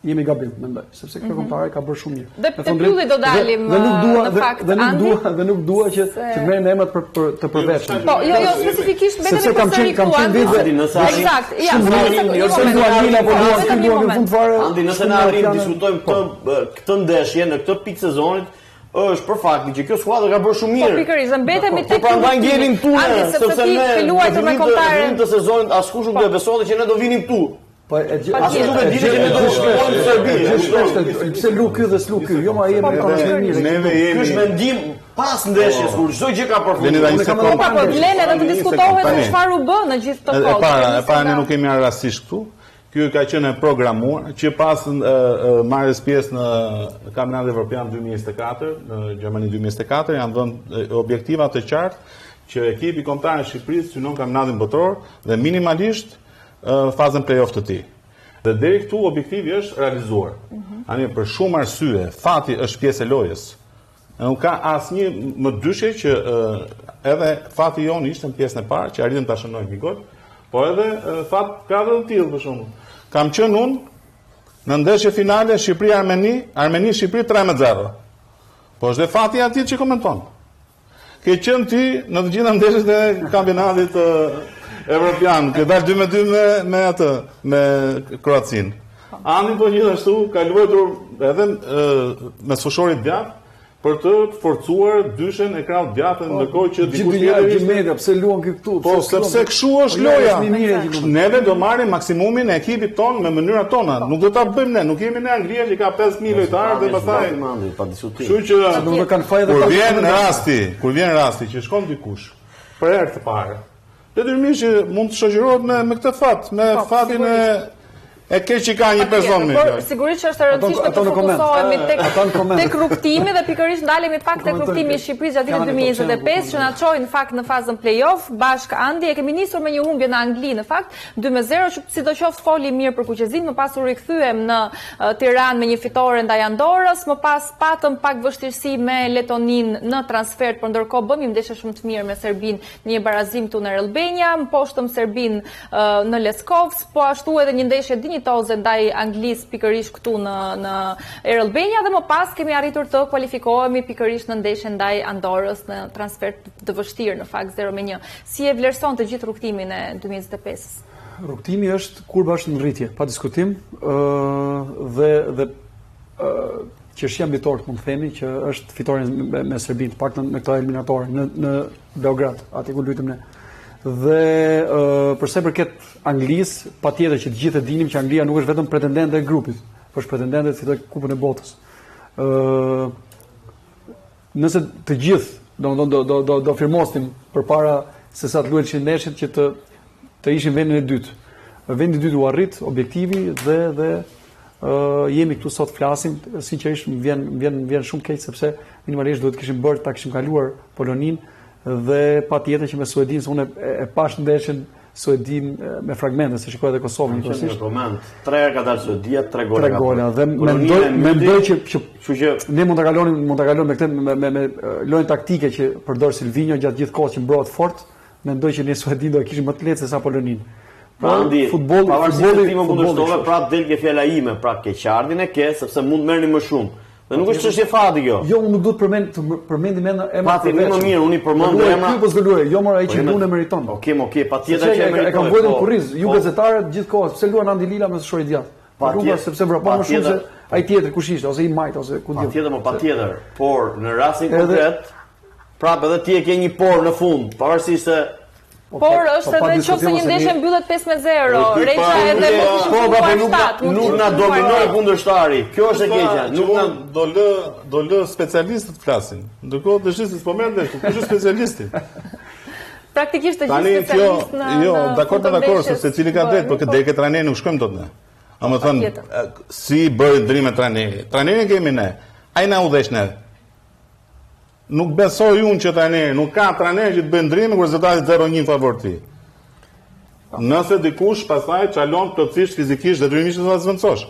jemi gabim, mendoj, sepse kjo kontare ka bërë shumë mirë. Dhe te pylli do dalim në fakt. Dhe nuk dua që të merrem emrat për të përveçëm. Po, jo specifikisht vetëm për seri kam Eksakt. Ja, Andi, nëse na arrim diskutojmë këtë ndeshje në këtë pikë sezonit, është për faktin që kjo skuadër ka bërë shumë mirë. Po pikërisht, mbetemi tek. Po prandaj ngjelim këtu, sepse ti luajtur me kontaren të sezonit, askush nuk do të besonte që ne do vinim këtu. Po askush nuk e dinte që ne do të shkojmë në Serbi. Pse lu ky dhe s'lu ky? Jo, ma jemi në mirë. Neve Ky është mendim pas ndeshjes kur çdo gjë ka përfunduar. Po vlen edhe të diskutohet se çfarë u bë në gjithë këtë kohë. E para ne nuk kemi marrë rastisht këtu. Ky ka qenë programuar që pas marrjes pjesë në Kampionatin Evropian 2024, në Gjermani 2024, janë dhënë objektiva të qartë që ekipi kombëtar i Shqipërisë synon kampionatin botror dhe minimalisht fazën play-off të tij. Dhe deri këtu objektivi është realizuar. Ani për shumë arsye, fati është pjesë e lojës. Nuk ka asnjë më dyshje që edhe fati jon ishte në pjesën e parë që arritëm ta shënojmë një gol, po edhe fat ka edhe të tillë për shembull. Kam qenë unë në ndeshje finale Shqipëri-Shqipëri 3-0. Po është dhe fati atij që komenton. Ke qenë ti në të gjitha ndeshjet e kampionatit evropian, ke dalë 2-2 me Kroacinë. Andi po gjithashtu ka luajtur edhe me sfushorit djathtë për të forcuar dyshen e krahut djathtë, ndërkohë që dikush tjetër media pse luan këtu? Po sepse kështu është loja. Neve do marrim maksimumin e ekipit ton me mënyrat tona. Nuk do ta bëjmë ne, nuk jemi në Anglia që ka 5000 lojtarë dhe pastaj pa diskutim. Kështu që nuk do kanë fajë kur vjen rasti që shkon dikush për herë të parë. Detyrimisht që mund të shoqërohet me këtë fat, me fatin e keq që ka një person me kjo. Sigurisht që është e rëndësishme të fokusohemi tek rrugtimi dhe pikërisht ndalemi pak tek rrugtimi i Shqipërisë gjatë vitit 2025 që na çoi në fakt në fazën play-off bashk Andi e kemi nisur me një humbje në Angli në fakt 2-0 që sidoqoftë foli mirë për Kuqezin, më pas u rikthyem në Tiranë me një fitore ndaj Andorrës, më pas patëm pak vështirësi me Letoninë në transfert, por ndërkohë bëmi ndeshje shumë të mirë me Serbinë në një barazim këtu në Albania, mposhtëm Serbinë në Leskovs, po ashtu edhe një ndeshje dinjitoze ndaj Anglisë pikërisht këtu në Albania dhe më pas kemi arritur të kualifikohemi pikërisht në ndeshjen ndaj Andorrës në transfer të vështirë në fakt 0-1. Si e vlerëson të gjithë rrugtimin e 2025-s? Rrugtimi është kurba është në rritje, pa diskutim, dhe çështja mbitor mund të themi që është fitoria me Serbinë, paktën në këtë eliminatorë në Beograd, aty ku luajtëm ne. Dhe përse përket Anglisë, patjetër që të gjithë e dinim që Anglia nuk është vetëm pretendente e grupit, por është pretendente të fitoj Kupën e Botës. Nëse të gjithë do firmosnim përpara se sa të luajnë ndeshjet që të ishin vendin e dytë. Vendi i dytë u arrit, objektivi dhe jemi këtu sot flasim, sinqerisht vjen shumë keq sepse minimalisht duhet kishim bërë ta kishim kaluar Poloninë dhe patjetër që me Suedin, se unë e pash ndeshjen Suedin me fragmente, se shikoj edhe Kosovën njëkohësisht. 3 herë ka dalë Suedia, 3 gola. 3 gola dhe mendoj që ne mund ta kalonim me këtë me lojën taktike që përdor Silvinho gjatë gjithë kohës që mbrohet fort, mendoj që ne Suedin do e kishim më të lehtë se sa Poloninë. Pra futbolli kundërshtove, prap del ke fjala ime, prap ke qardin e ke, sepse mund merrni më shumë. Dhe nuk është çështje fati kjo. Jo, unë nuk do të përmendim emra. Pati më mirë, unë i përmend emra. Ky po zgjuar, jo mora ai që punë meriton. Okej, patjetër që e kam vënë kurriz, ju gazetarët gjithkohë, pse luan Andi Lila me Shorit Djath. Patjetër sepse vrapo më shumë se ai tjetër kush ishte ose i Majt ose ku diu. Patjetër, por në rastin konkret, prapë edhe ti e ke një por në fund, pavarësisht se por është edhe nëse një ndeshje mbyllet 5-0, Reqa edhe nuk na dominoi kundërshtari. Kjo është e keqja. Nuk na do lë specialistët flasin. Ndërkohë dëshisë s'po merr vesh, kush është specialisti? Praktikisht të gjithë specialistë në jo, dakord, se secili ka drejt, por këtë deri ke trajneri nuk shkojmë dot ne. Domethënë, si bëri ndrime trajneri? Trajnerin kemi ne. Ai na udhëheq ne. nuk besoj unë që trajneri, nuk ka trajner që të bëjë ndrime kur rezultati 0-1 favor ti. Nëse dikush pastaj çalon plotësisht fizikisht dhe detyrimisht të ta zvendësosh.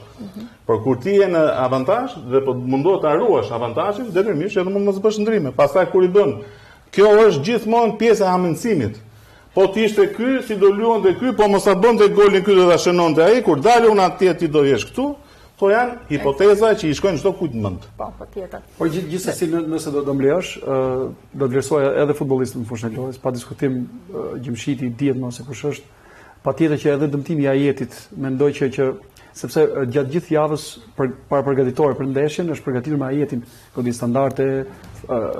Por kur ti je në avantazh dhe po mundohet ta ruash avantazhin, detyrimisht edhe mund mos bësh ndrime. Pastaj kur i bën, kjo është gjithmonë pjesë e hamendësimit. Po ti ishte ky, si do luante ky, po mos ta bënte golin ky do ta shënonte ai, kur dalun atje ti do jesh këtu. To janë hipoteza që i shkojnë çdo kujt në mend. Po, patjetër. Por gjithsesi nëse do mblejosh, do të vlerësoj edhe futbollistët në fushën e lojës, pa diskutim Gjimshiti dihet më se kush është. Patjetër që edhe dëmtimi i Ajetit mendoj që sepse gjatë gjithë javës para përgatitore për ndeshjen është përgatitur me Ajetin, godin standarde,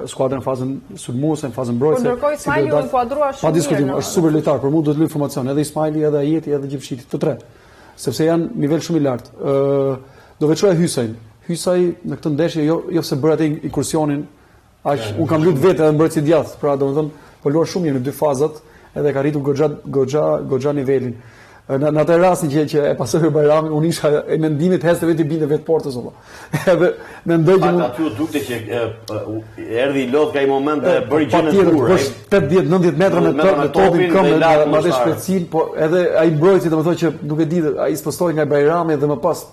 skuadra në fazën sulmuese, në fazën mbrojtëse. Por ndërkohë Ismaili u inkuadrua shumë mirë. Pa diskutim, është super lojtar, por mua duhet të lë informacion edhe Ismaili, edhe Ajeti, edhe Gjimshiti, të tre. Sepse janë nivel shumë i lartë. Do veçoja Hysajin. Hysaj në këtë ndeshje jo se bëri atë inkursionin, unë kam luajtur vetë edhe mbrojtësi djathtë, pra domethënë po luan shumë mirë në dy fazat, edhe ka arritur goxha nivelin. Në atë rastin që e pasoi Bajramin, unë isha e mendimit heste vetë i binte vetë portës valla. Edhe mendoj që aty u dukte që erdhi i lodh ka i moment e bëri gjën e durë. 80-90 metra me topin këmbë me atë shpejtësinë, po edhe ai mbrojtësi domethënë që nuk e di, ai spostoi nga Bajrami dhe më pas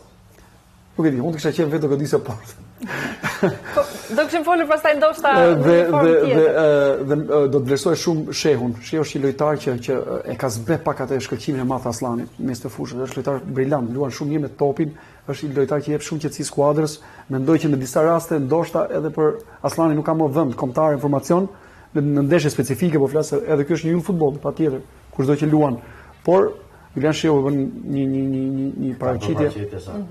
nuk e di, unë kisha qenë vetë do godisja portë. Do kishim folur pastaj ndoshta dhe do të vlerësoj shumë Shehun. Shehu është një lojtar që e ka zbe pak atë shkëlqimin e madh Aslanit mes të fushës. Është lojtar brillant, luan shumë mirë me topin, është një lojtar që jep shumë qetësi skuadrës. Mendoj që në disa raste ndoshta edhe për Aslanin nuk ka më vend kombëtar informacion në ndeshje specifike, po flas edhe ky është një futboll patjetër, kushdo që luan. Por Julian Shehu bën një paraqitje.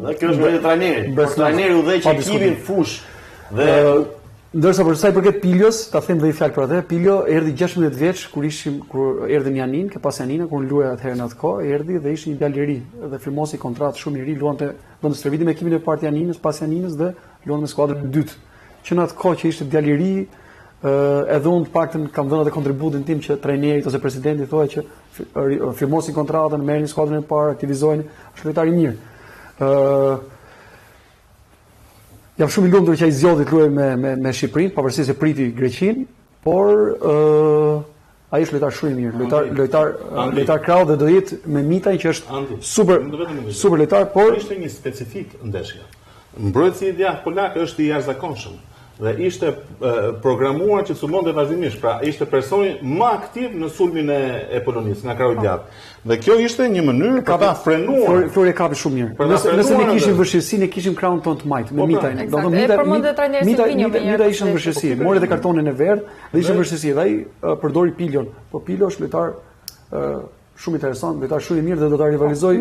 Dhe kjo është vetë trajneri. Trajneri udhëheq ekipin fush. Dhe ndërsa për sa i përket Pilios, ta them dhe një fjalë për atë. Pilio erdhi 16 vjeç kur erdhi në Janin, ke pas Janina kur luaj atëherë në atë kohë, erdhi dhe ishte një djalë i ri dhe firmosi kontratë shumë i ri, luante në stërvitin me ekipin e parë të Janinës, pas Janinës dhe luante me skuadrën e dytë. Që në atë kohë që ishte djalë i ri, edhe unë të paktën kam dhënë atë kontributin tim që trajnerit ose presidenti thoya që firmosin kontratën, merrnin skuadrën e parë, aktivizoheni, është lojtar i mirë. Jam shumë i lumtur që ai zgjodhi të luajë me Shqipërinë, pavarësisht se priti Greqinë, por ai është lojtar shumë i mirë, lojtar krau dhe do jetë me Mitaj që është super lojtar, por ishte një specifik ndeshje. Mbrojtësi i djathtë polak është i jashtëzakonshëm dhe ishte programuar që sulmonte vazhdimisht, pra ishte personi më aktiv në sulmin e Polonisë nga krau i djathtë. Dhe kjo ishte një mënyrë për ta frenuar. Flori kapi shumë mirë. Nëse ne kishim vështirësi, ne kishim kraun ton të majt me Mitajin. Do të thotë Mita ishte në vështirësi. Mori edhe kartonin e verdh dhe ishte në vështirësi dhe ai përdori Pilion. Po Pilio është lojtar shumë interesant, lojtar shumë i mirë dhe do ta rivalizoj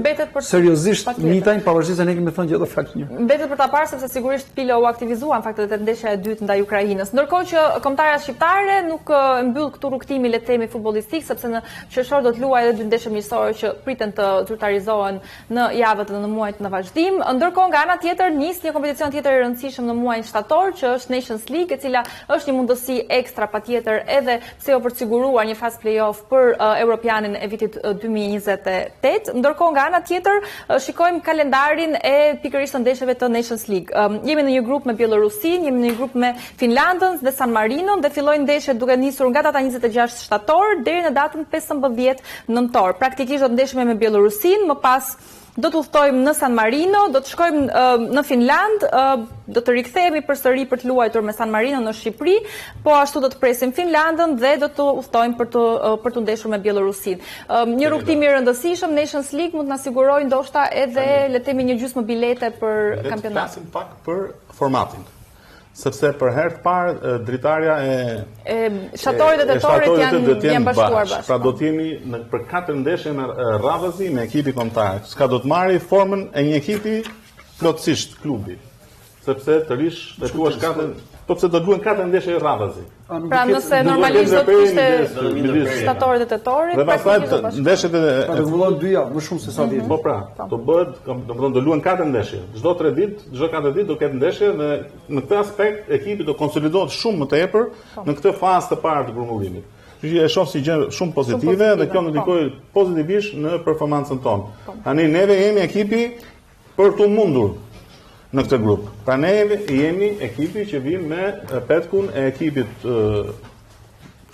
seriozisht Mitajin, pavarësisht se ne kemi thënë që do fjalë mirë. Mbetet për ta parë sepse sigurisht Pilo u aktivizua në fakt edhe ndeshja e dytë ndaj Ukrainës. Ndërkohë që kombëtarja shqiptare nuk mbyll këtu rrugtimin le të themi futbollistik, sepse në qershor do të luajë edhe dy ndeshje miqësore që priten të zyrtarizohen në javët dhe në muajt në vazhdim. Ndërkohë nga ana tjetër nis një kompeticion tjetër i rëndësishëm në muajin shtator, që është Nations League, e cila është një mundësi ekstra patjetër edhe pse jo për të siguruar një fazë play-off për Europianin e vitit 2028. Ndërkohë nga ana tjetër shikojmë kalendarin e pikërisht të ndeshjeve të Nations League. Jemi në një grup me Bielorusin, jemi në një grup me Finlandën dhe San Marinon dhe fillojnë ndeshjet duke nisur nga data 26 shtator deri në datën 15 nëntor. Praktikisht do të ndeshemi me Bielorusin, më pas do të udhtojmë në San Marino, do të shkojmë në Finland, do të rikthehemi përsëri për të luajtur me San Marino në Shqipëri, po ashtu do të presim Finlandën dhe do të udhtojmë për të ndeshur me Bielorusin. Një rrugtim i rëndësishëm, Nations League mund të na sigurojë ndoshta edhe le të themi një gjysmë bilete për kampionatin. Flasim pak për formatin. Sepse për herë të parë dritarja shatorit dhe tetorit janë bashkuar bashkë. Pra do të jemi për 4 ndeshje në radhëzi me ekipi kombëtar. Çka do të marrë formën e një ekipi plotësisht klubi. Sepse të rish të thuash 4, po pse do luajnë 4 ndeshje radhëzi. Pra nëse normalisht do të ishte shtatori dhe tetori, dhe pastaj ndeshjet do rregullohen 2 javë, më shumë se sa vjet. Po pra, do bëhet, domethënë do luajnë 4 ndeshje. Çdo 3 ditë, çdo 4 ditë do ketë ndeshje dhe në këtë aspekt ekipi do konsolidohet shumë më tepër në këtë fazë të parë të grumbullimit. Kështu që e shoh si gjë shumë pozitive dhe kjo ndikoi pozitivisht në performancën tonë. Tani neve jemi ekipi për të mundur. në këtë grup. Pra ne jemi ekipi që vim me petkun e ekipit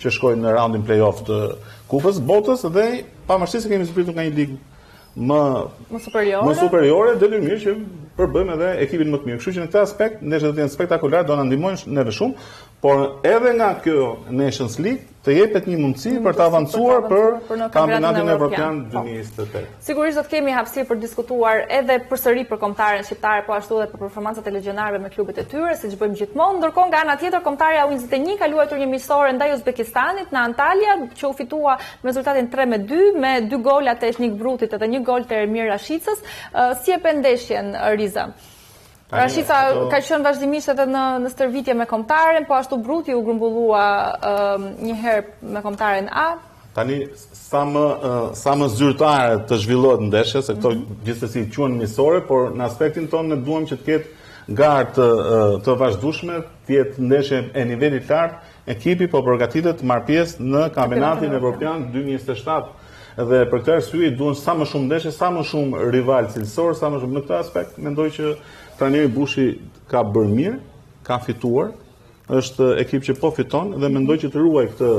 që shkojnë në raundin play-off të Kupës botës dhe pavarësisht se kemi zbritur nga një ligë më superiore, detyrimisht që përbëjmë edhe ekipin më të mirë. Kështu që në këtë aspekt ndeshjet do të jenë spektakolar, do na ndihmojnë neve shumë, por edhe nga kjo Nations League të jepet një mundësi për të avancuar për kampionatin evropian 2028. Sigurisht do të kemi hapësirë për diskutuar edhe përsëri për kombëtaren shqiptare, po ashtu edhe për performancat e legionarëve me klubet e tyre, siç bëjmë gjithmonë. Ndërkohë nga ana tjetër, kombëtarja U21 ka luajtur një miqësore ndaj Uzbekistanit në Antalya, që u fitua me rezultatin 3-2 me 2 gola të Eshnik Brutit edhe 1 gol të Ermir Rashicës. Si e pe ndeshjen, Riza? Rashica ka qenë vazhdimisht edhe në stërvitje me kombëtaren, po ashtu Bruti u grumbullua një herë me kombëtaren A. Tani sa më zyrtare të zhvillohet ndeshja, se këto gjithsesi quhen miqësore, por në aspektin tonë ne duam që të ketë garë të vazhdueshme, të jetë ndeshje e nivelit lart, ekipi po përgatitet të marrë pjesë në kampionatin evropian 2027. Dhe për këtë arsye duhen sa më shumë ndeshje, sa më shumë rival cilësor, sa më shumë në këtë aspekt. Mendoj që trajneri Bushi ka bërë mirë, ka fituar, është ekip që po fiton dhe mendoj që të ruaj këtë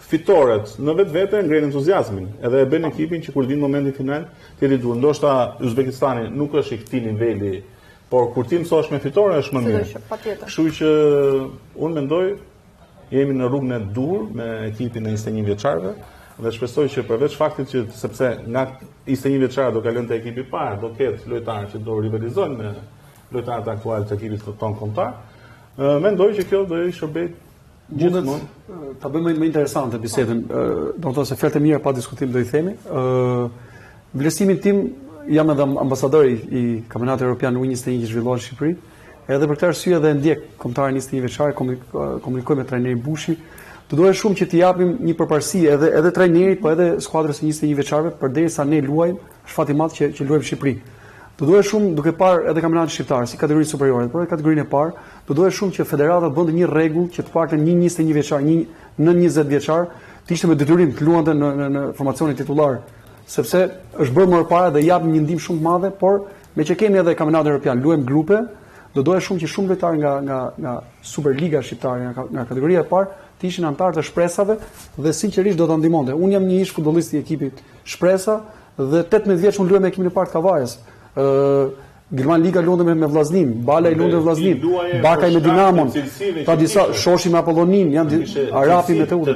fitoret në vetvete ngren entuziazmin. Edhe e bën ekipin që kur vin momenti final, të jetë i duhur. Ndoshta Uzbekistani nuk është i këtij niveli, por kur ti mësohesh me fitore është më mirë. Kështu që unë mendoj jemi në rrugën e dur me ekipin e 21 vjeçarëve dhe shpresoj që përveç faktit që sepse nga 21 vjeçarë do kalojnë te ekipi i parë, do ketë lojtarë që do rivalizojnë me lojtarët aktual të ekipit tonë kombëtar, mendoj që kjo do i shërbej gjithmonë. Ta bëjmë më interesante bisedën, do të thotë se fjalët e mira pa diskutim do i themi. Vlerësimin tim jam edhe ambasador i Kampionatit Evropian U21 që zhvillohet në Shqipëri. Edhe për këtë arsye edhe ndjek kombëtarin 21 vjeçar, komunikoj me trajnerin Bushi. Do doja shumë që t'i japim një përparësi edhe trajnerit, po edhe skuadrës së 21 vjeçarëve përderisa ne luajmë, është fat i madh që luajmë në Shqipëri. Do doja shumë duke parë edhe kampionatin shqiptar si kategori superiore, por edhe kategorinë e parë, do doja shumë që federata bënte një rregull që të paktën një 21 vjeçar, një nën 20 vjeçar, të ishte me detyrim të luante në formacionin titullar, sepse është bërë më parë dhe jap një ndihmë shumë të madhe, por me që kemi edhe kampionatin evropian, luajmë grupe. Do doja shumë që shumë lojtarë nga Superliga shqiptare, nga kategoria e parë, të ishin anëtarë të Shpresave dhe sinqerisht do ta ndihmonte. Unë jam një ish futbollist i ekipit Shpresa dhe 18 vjeç unë luaj me ekipin e parë të Kavajës. Gjerman Liga luante me Vllaznin, Bala i luante me Vllaznin, Bakaj me Dinamon, ta disa shoshi me Apollonin, janë Arapi me Teuta.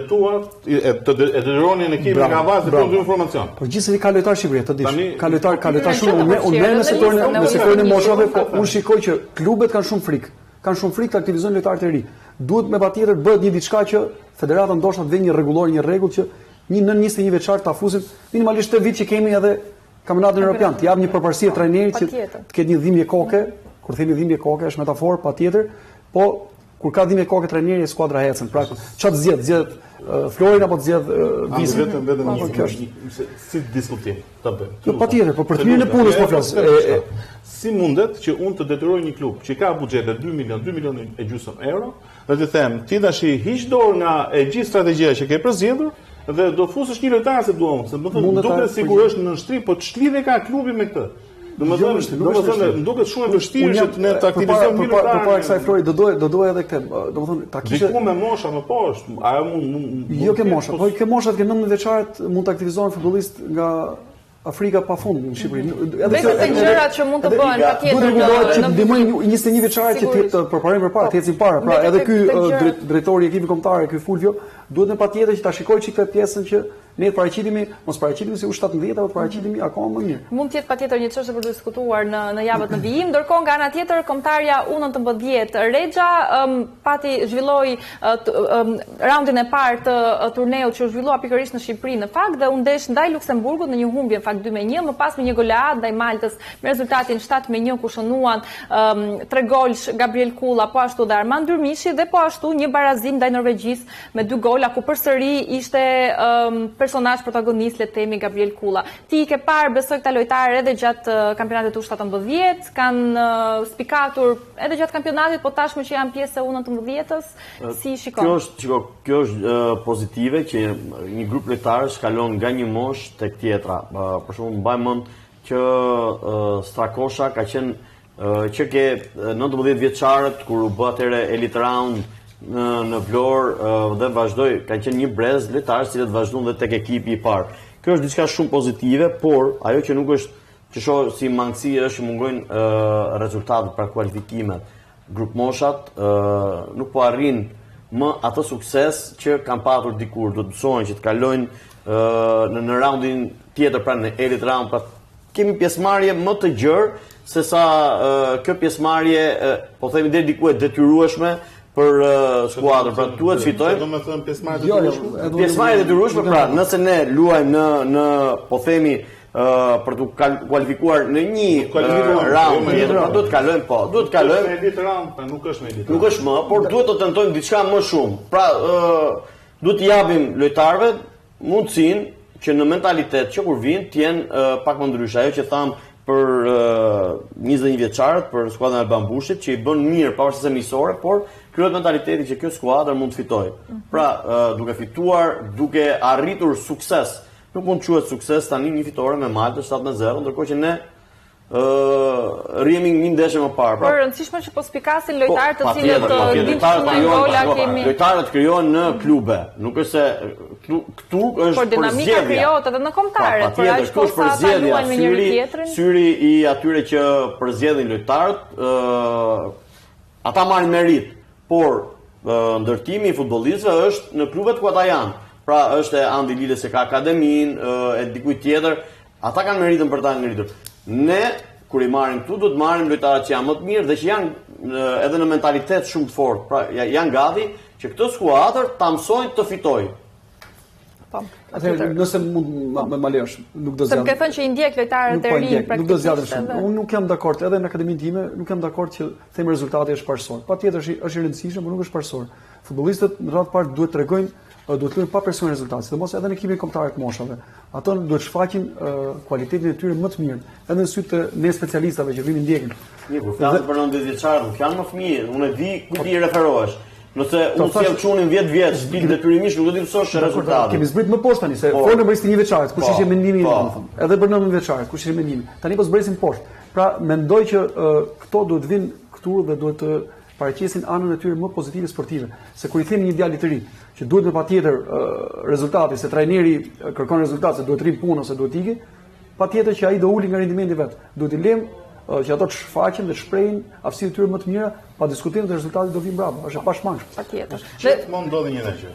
Të detyronin ekipin e Kavajës të bëjë informacion. Po gjithsesi ka lojtar shqiptar, të dish. Ka lojtar shumë, unë në sektorin e moshave, po unë shikoj që klubet kanë shumë frikë. Kanë shumë frikë të aktivizojnë lojtarët e ri. Duhet me patjetër bëhet një diçka që federata ndoshta të vënë një rregullor, një rregull që një nën 21 vjeçar ta fusin minimalisht 8 vit që kemi edhe kampionatin evropian, të jap një përparësi trajnerit që të ketë një dhimbje koke. Kur themi dhimbje koke është metaforë patjetër, po kur ka dhimbje koke trajneri e skuadra ecën. Pra çfarë zgjedh Florin apo zgjedh Vizin? Vetëm si diskutim ta bëjmë. Jo patjetër, po për të mirën e punës po flas. Si mundet që unë të detyroj një klub që ka buxhete 2 milion e gjysmë euro dhe të them ti tash hiq dorë nga e gjithë strategjia që ke përzgjedhur dhe do fusësh një lojtar se duam, se më thonë duket sigurisht në shtri, po ç'lidhje ka klubi me këtë? Domethënë, më duket shumë e vështirë që ne të aktivizojmë një lojtar. Përpara kësaj Flori do doja edhe këtë, domethënë ta kishte diku me mosha më poshtë, ajo mund jo ke mosha, po ke moshat që 19 vjeçarët mund të aktivizohen futbollist nga Afrika pafund në Shqipëri. Edhe të gjërat që mund të bëhen patjetër që ndihmojnë 21 vjeçarë që të përparojnë përpara, të ecin para. Pra edhe ky drejtori i ekipit kombëtar, ky Fulvio, duhet në patjetër që ta shikojë çik këtë pjesën që ne të paraqitemi, mos paraqitemi si U17 apo të paraqitemi akoma më mirë. Mund të jetë patjetër një çështje për të diskutuar në javët në vijim, ndërkohë nga ana tjetër kombëtarja U19 Rexha pati zhvilloi raundin e parë të turneut që u zhvillua pikërisht në Shqipëri në fakt dhe u ndesh ndaj Luksemburgut në një humbje në fakt 2-1, më pas me një goleat ndaj Maltës me rezultatin 7-1 ku shënuan 3 golsh Gabriel Kulla, po ashtu dhe Armand Dyrmishi dhe po ashtu një barazim ndaj Norvegjisë me 2 gola ku përsëri ishte personazh protagonist le të themi Gabriel Kulla. Ti ke parë besoj këta lojtarë edhe gjatë kampionatit U17, kanë spikatur edhe gjatë kampionatit, po tashmë që janë pjesë e U19-s, si shikon? Kjo është pozitive që një grup lojtarësh kalon nga një moshë tek tjetra. Për shembull, mbaj mend që Strakosha ka qenë që ke 19 vjeçarët kur u bë atëre Elite Round në Vlorë dhe vazhdoi, ka qenë një brez lojtarë që vazhdon dhe tek ekipi i parë. Kjo është diçka shumë pozitive, por ajo që nuk është që shoh si mangësi është që mungojnë rezultatet pra kualifikimet. Grupmoshat nuk po arrin më atë sukses që kanë patur dikur, do të mësojnë që të kalojnë në raundin tjetër, pra në Elite Round, pra kemi pjesëmarrje më të gjerë se sa kjo pjesëmarrje, po themi deri diku e detyrueshme për skuadrën, pra duhet fitojmë. Do të thënë pjesëmarrje detyrueshme. Pjesëmarrje detyrueshme, pra nëse ne luajmë në po themi për të kualifikuar në një round tjetër, duhet të kalojmë, po, duhet të kalojmë në Elite Round, pra nuk është në Elite Round. Nuk është më, por duhet të tentojmë diçka më shumë. Pra, duhet të japim lojtarëve mundësinë që në mentalitet që kur vinë të jenë pak më ndryshe. Ajo që tham për 21 vjeçarët, për skuadrën e Alban Bushit, që i bën mirë pavarësisht se miqësore, por krijohet mentaliteti që kjo skuadër mund të fitojë. Pra, duke fituar, duke arritur sukses. Nuk mund të quhet sukses tani një fitore me Malta 7-0, ndërkohë që ne rrihemi një ndeshje më parë. Por rëndësishme që po spikasin lojtarë të cilët dinë të shënojnë gola kemi. Lojtarët krijohen në klube, nuk është se këtu është por dinamika krijohet edhe në kombëtare, por aq kosa ata luajnë me njëri tjetrin. Syri i atyre që përzgjedhin lojtarët, ata marrin merit, por ndërtimi i futbollistëve është në klubet ku ata janë. Pra është e Andi Lile se ka akademin, e dikujt tjetër, ata kanë meritën për ta ngritur. Ne, kur i marrim këtu, do të marrim lojtarët që janë më të mirë dhe që janë edhe në mentalitet shumë të fortë. Pra janë gati që këtë skuadër ta mësojnë të fitojë. Atëherë, nëse mund më lejosh, nuk do zgjat. Se më ke thënë që i ndjek lojtarët e rinj praktikisht. Nuk do zgjatem shumë. Unë nuk jam dakord, edhe në akademinë time nuk jam dakord që them rezultati është parësor. Patjetër është i rëndësishëm, por nuk është parësor. Futbollistët në radhë parë duhet tregojnë, duhet luajnë pa presion rezultat, sidomos edhe në ekipin kombëtar të moshave. Ato duhet shfaqin cilësitë e tyre më të mirë, edhe në sy të ne specialistëve që vinë ndjekin. Kur flasim për 19 vjeçarë, nuk janë më fëmijë, unë e di ku ti referohesh. Nëse unë sjell çunin 10 vjeç, stil detyrimisht nuk do të mësosh rezultatin. Kemi zbrit më poshtë tani se folëm për 21 vjeçarët, kush ishte mendimi i tij, edhe për 19 vjeçarët, kush ishte mendimi. Tani po zbresin poshtë. Pra mendoj që këto duhet vinë këtu dhe duhet të paraqesin anën e tyre më pozitive sportive. Se kur i themi një djalë të ri që duhet me patjetër rezultati, se trajneri kërkon rezultat, se duhet rrim punë ose duhet ikë, patjetër që ai do uli nga rendimenti vet. Duhet i lëm që ato të shfaqen dhe shprehin aftësitë e tyre më të mira, pa diskutim se rezultati do vinë brapa, është e pashmangshme. Patjetër. Gjithmonë ndodhi një gjë.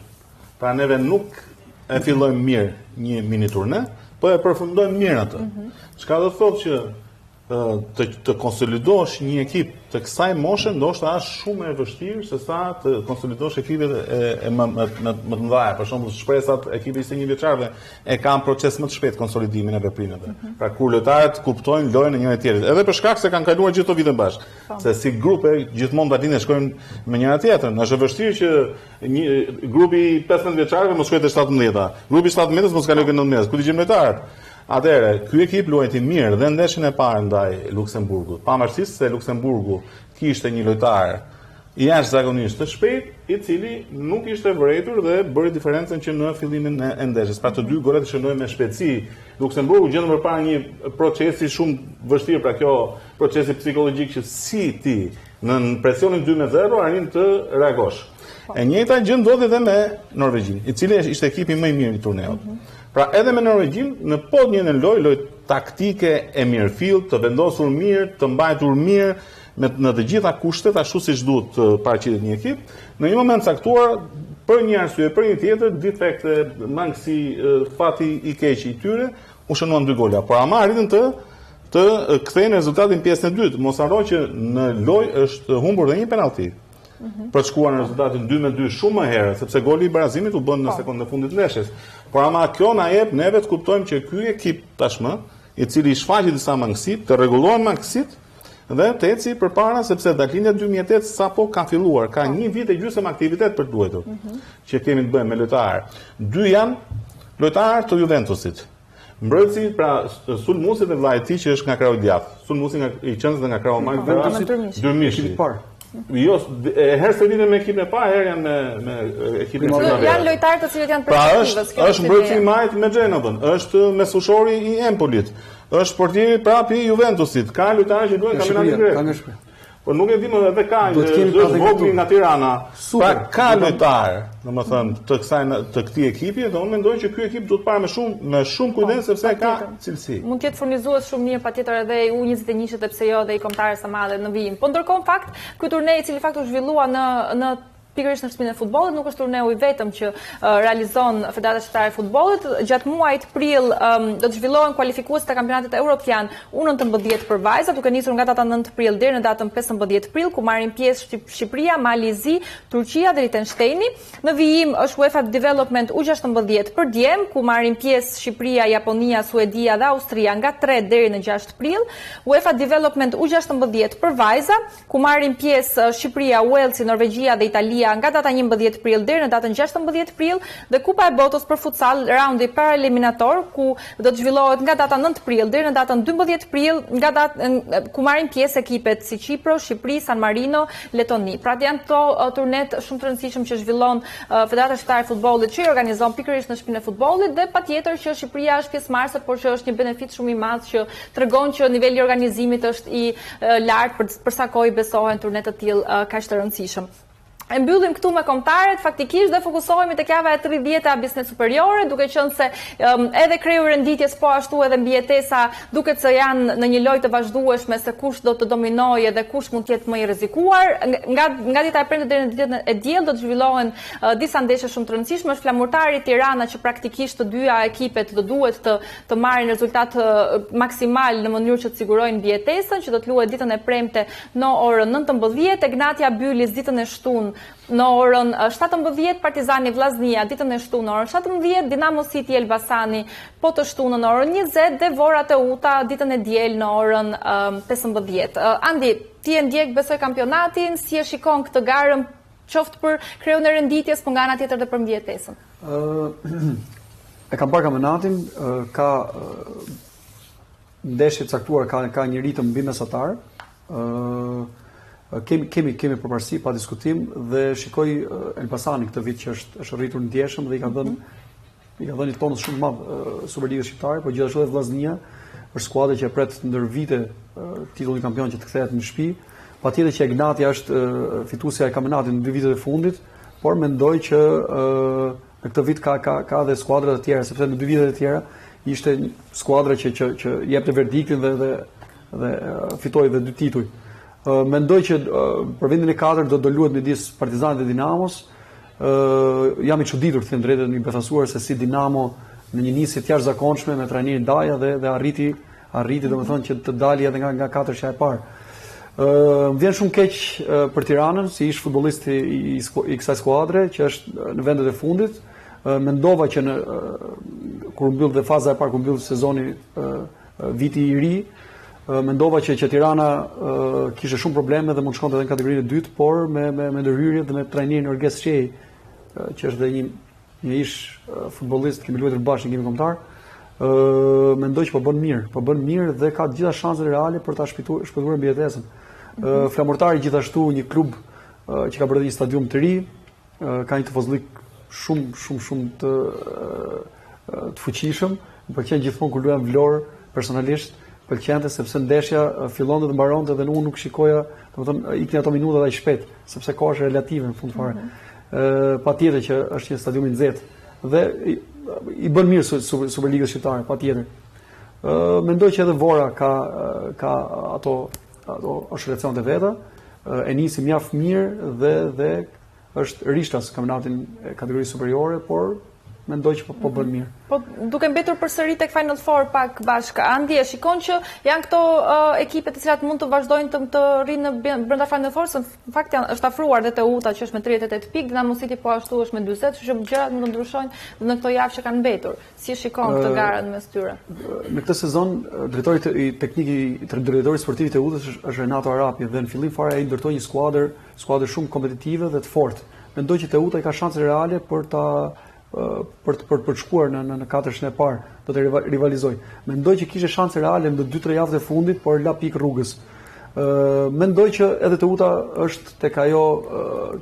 Pra neve nuk e fillojmë mirë një mini turne, po e përfundojmë mirë atë. Çka do thotë që të konsolidosh një ekip të kësaj moshe ndoshta është shumë e vështirë se sa të konsolidosh ekipet më të mëdha. Për shembull, shpresat e ekipit 21 vjeçarëve e kanë proces më të shpejt konsolidimin e veprimeve. Pra kur lojtarët kuptojnë lojën e njëri tjetrit, edhe për shkak se kanë kaluar gjithë këto vite bashkë. Se si grupe gjithmonë batinë shkojnë me njëra tjetrën. Është e vështirë që një grupi 15 vjeçarëve mos shkojë te 17-ta. Grupi 17-s mos kalojë në 19. Ku dëgjojmë lojtarët? Atëherë, ky ekip luajti mirë dhe ndeshjen e parë ndaj Luksemburgut. Pavarësisht se Luksemburgu kishte një lojtar jashtëzakonisht të shpejt, i cili nuk ishte vërejtur dhe bëri diferencën që në fillimin e ndeshjes. Pra të dy golet shënojnë me shpejtësi. Luksemburgu gjendet përpara një procesi shumë vështirë, pra kjo procesi psikologjik që si ti në presionin 2-0 arrin të reagosh. E njëjta gjë ndodhi edhe me Norvegjin, i cili ishte ekipi më i mirë i turneut. Pra edhe me Norvegjin, në pod një në lojë taktike e mirëfillt, të vendosur mirë, të mbajtur mirë, në të gjitha kushtet, ashtu siç duhet të paraqitet një ekip, në një moment caktuar, për një arsye, për një tjetër, defekte, mangësi, fati i keq i tyre, u shënuan 2 gola. Por ama arritën të kthejnë rezultatin pjesën e dytë. Mos harro që në lojë është humbur dhe një penallti. Për të shkuar në rezultatin 2-2 shumë më herë, sepse goli i barazimit u bën në sekondën e fundit të ndeshjes. Por ama kjo na jep neve të kuptojmë që ky ekip tashmë, i cili shfaqi disa mangësi, të rregullohen mangësitë dhe të eci përpara, sepse dallinja 2008 sapo ka filluar, ka një vit e gjysmë aktivitet për të luajtur, që kemi të bëjmë me lojtarë. 2 janë lojtarë të Juventusit. Mbrojtësi, pra Sulmusi dhe vllai i tij që është nga Krau i Djathtë. Sulmusi i qendrës dhe nga Krau Mark Dyrmishi. Jo, herë se lidhen me ekipin e parë, herë janë me ekipin e parë. Janë lojtarë të cilët janë Pra perspektivës. është mbrojtësi i majt me Genovan, është mesushori i Empolit, është portieri prap i Juventusit, ka lojtarë që luajnë kampionatin grek. Ka nga Shqipëria. Po nuk e di më edhe ka, është vogli nga Tirana. Pra ka lojtarë, domethënë, të këtij ekipi, dhe unë mendoj që ky ekip duhet parë me shumë kujdes sepse ka cilësi. Mund të jetë furnizues shumë mirë patjetër edhe U21-shit e pse jo dhe i kombëtarës së madhe në vijim. Po ndërkohë në fakt, ky turnej i cili fakt u zhvillua në pikërisht në shtëpinë e futbollit, nuk është turneu i vetëm që realizon Federata Shqiptare e Futbollit. Gjatë muajit prill do të zhvillohen kualifikuesit e kampionatit evropian U19 për vajza, duke nisur nga data 9 prill deri në datën 15 prill, ku marrin pjesë Shqipëria, Malizi, Turqia dhe Liechtensteini. Në vijim është UEFA Development U16 për djem, ku marrin pjesë Shqipëria, Japonia, Suedia dhe Austria nga 3 deri në 6 prill. UEFA Development U16 për vajza, ku marrin pjesë Shqipëria, Walesi, Norvegjia dhe Italia nga data 11 prill deri në datën 16 prill, dhe Kupa e Botës për futsal raundi paraeliminator, ku do të zhvillohet nga data 9 prill deri në datën 12 prill, ku marrin pjesë ekipet si Çipro, Shqipëri, San Marino, Letoni. Pra janë këto turnet shumë të rëndësishëm që zhvillon Federata Shqiptare e Futbollit, që i organizon pikërisht në shtëpinë e futbollit, dhe patjetër që Shqipëria është pjesëmarrëse, por që është një benefit shumë i madh që tregon që niveli i organizimit është i lartë për sa kohë besohen turnet të tillë kaq të rëndësishëm. E mbyllim këtu me kombëtarët faktikisht dhe fokusohemi tek java e 30 biznes superiore, duke qenë se edhe kreu i renditjes po ashtu edhe mbijetesa duket se janë në një lojë të vazhdueshme se kush do të dominojë dhe kush mund të jetë më i rrezikuar. Nga dita e premte deri në ditën e diell do të zhvillohen disa ndeshje shumë të rëndësishme. Është Flamurtari Tirana, që praktikisht të dyja ekipet do duhet të marrin rezultat maksimal në mënyrë që të sigurojnë mbijetesën, që do të luhet ditën e premte në orën 19, Egnatia Bylis ditën e shtunë në orën 17, Partizani Vllaznia ditën e shtunë në orën 17, Dinamo City Elbasani po të shtunën në orën 20 dhe Vora Teuta ditën e diel në orën 15. Andi, ti e ndjek besoj kampionatin, si e shikon këtë garën, qoftë për kreun e renditjes, po nga ana tjetër dhe për mbijetesën? E kam parë kampionatin, ka ndeshje caktuar, ka një ritëm mbi mesatar. Kemi përparësi pa diskutim, dhe shikoj Elbasani këtë vit që është rritur në ndjeshëm dhe i ka dhënë një tonus shumë të madh Superligës shqiptare, por gjithashtu edhe Vllaznia është skuadër që pret ndër vite titullin kampion që të kthehet në shtëpi. Patjetër që Egnatia është fituesja e kampionatit në 2 vitet e fundit, por mendoj që në këtë vit ka dhe skuadra të tjera, sepse në 2 vitet e tjera ishte një skuadra që jepte verdiktin dhe fitoi dhe 2 tituj. Mendoj që për vendin e 4 do luhet midis Partizanit dhe Dinamos. Jam i çuditur të them drejtën, i befasuar se si Dinamo në një nisje të jashtëzakonshme me trajnerin Daja dhe arriti domethënë që të dalë edhe nga 4-sha e parë. Më vjen shumë keq për Tiranën, si ish futbollist i kësaj skuadre që është në vendet e fundit. Mendova që kur mbyll dhe faza e parë, kur mbyll sezoni viti i ri, mendova që Tirana kishte shumë probleme dhe mund të shkonte edhe në kategorinë e dytë, por me ndërhyrje dhe me trajnerin Orges Çej, që është dhe një ish futbollist, kemi luajtur bashkë, kemi kombëtar, mendoj që po bën mirë dhe ka të gjitha shanset reale për ta shpëtuar mbijetesën. Flamurtari gjithashtu një klub që ka bërë një stadium të ri, ka një tifozlik shumë të fuqishëm. Më pëlqen gjithmonë kur luajmë Vlorë personalisht, pëlqente sepse ndeshja fillonte dhe mbaronte dhe unë nuk shikoja, domethënë iknin ato minuta dhe shpejt, sepse koha është relative në fund fare. Patjetër që është një stadium i nxehtë dhe i bën mirë Superligës shqiptare, patjetër. Mendoj që edhe Vora ka ato oscilacionet e veta, e nisi mjaft mirë dhe është rishtas kampionatin e kategorisë superiore, por mendoj që po bën mirë. Po duke mbetur përsëri tek Final Four pak bashkë, Andi, e shikon që janë këto ekipe të cilat mund të vazhdojnë të rrinë brenda Final Four, se në fakt është afruar dhe Teuta që është me 38 pikë, Dinamo City po ashtu është me 40, kështu që gjërat mund të ndryshojnë në këto javë që kanë mbetur. Si e shikon këtë garën mes tyre? Në këtë sezon drejtori teknik i drejtorit sportiv i Teutës është Renato Arapi dhe në fillim fare ai ndërtoi një skuadër shumë kompetitive dhe të fortë. Mendoj që Teuta i ka shanse reale për të shkuar në 4-shën e parë, do të rivalizoj. Mendoj që kishte shanse reale në 2-3 javët e fundit, por la pikë rrugës. Mendoj që edhe Teuta është tek ajo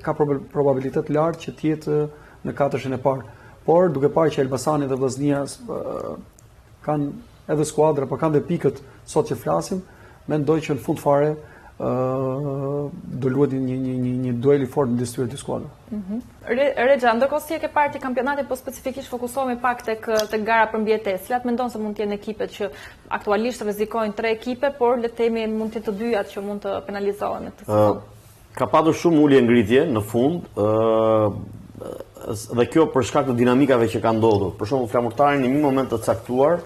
ka probabilitet lartë që të jetë në katërshin e parë. Por duke parë që Elbasani dhe Vllaznia kanë edhe skuadra, por kanë dhe pikët sot që flasim, mendoj që në fund fare do luhet një duel i fortë midis këtyre dy skuadrave. Regja, ndërkohë si e ke parë ti kampionatin, po specifikisht fokusohemi pak tek gara për mbjetesë. Cilat mendon se mund të jenë ekipet që aktualisht rrezikojnë 3 ekipe, por le të themi mund të jenë të dyja që mund të penalizohen në këtë sezon? Ka patur shumë ulje ngritje në fund, dhe kjo për shkak të dinamikave që ka ndodhur. Për shembull, Flamurtari në një moment të caktuar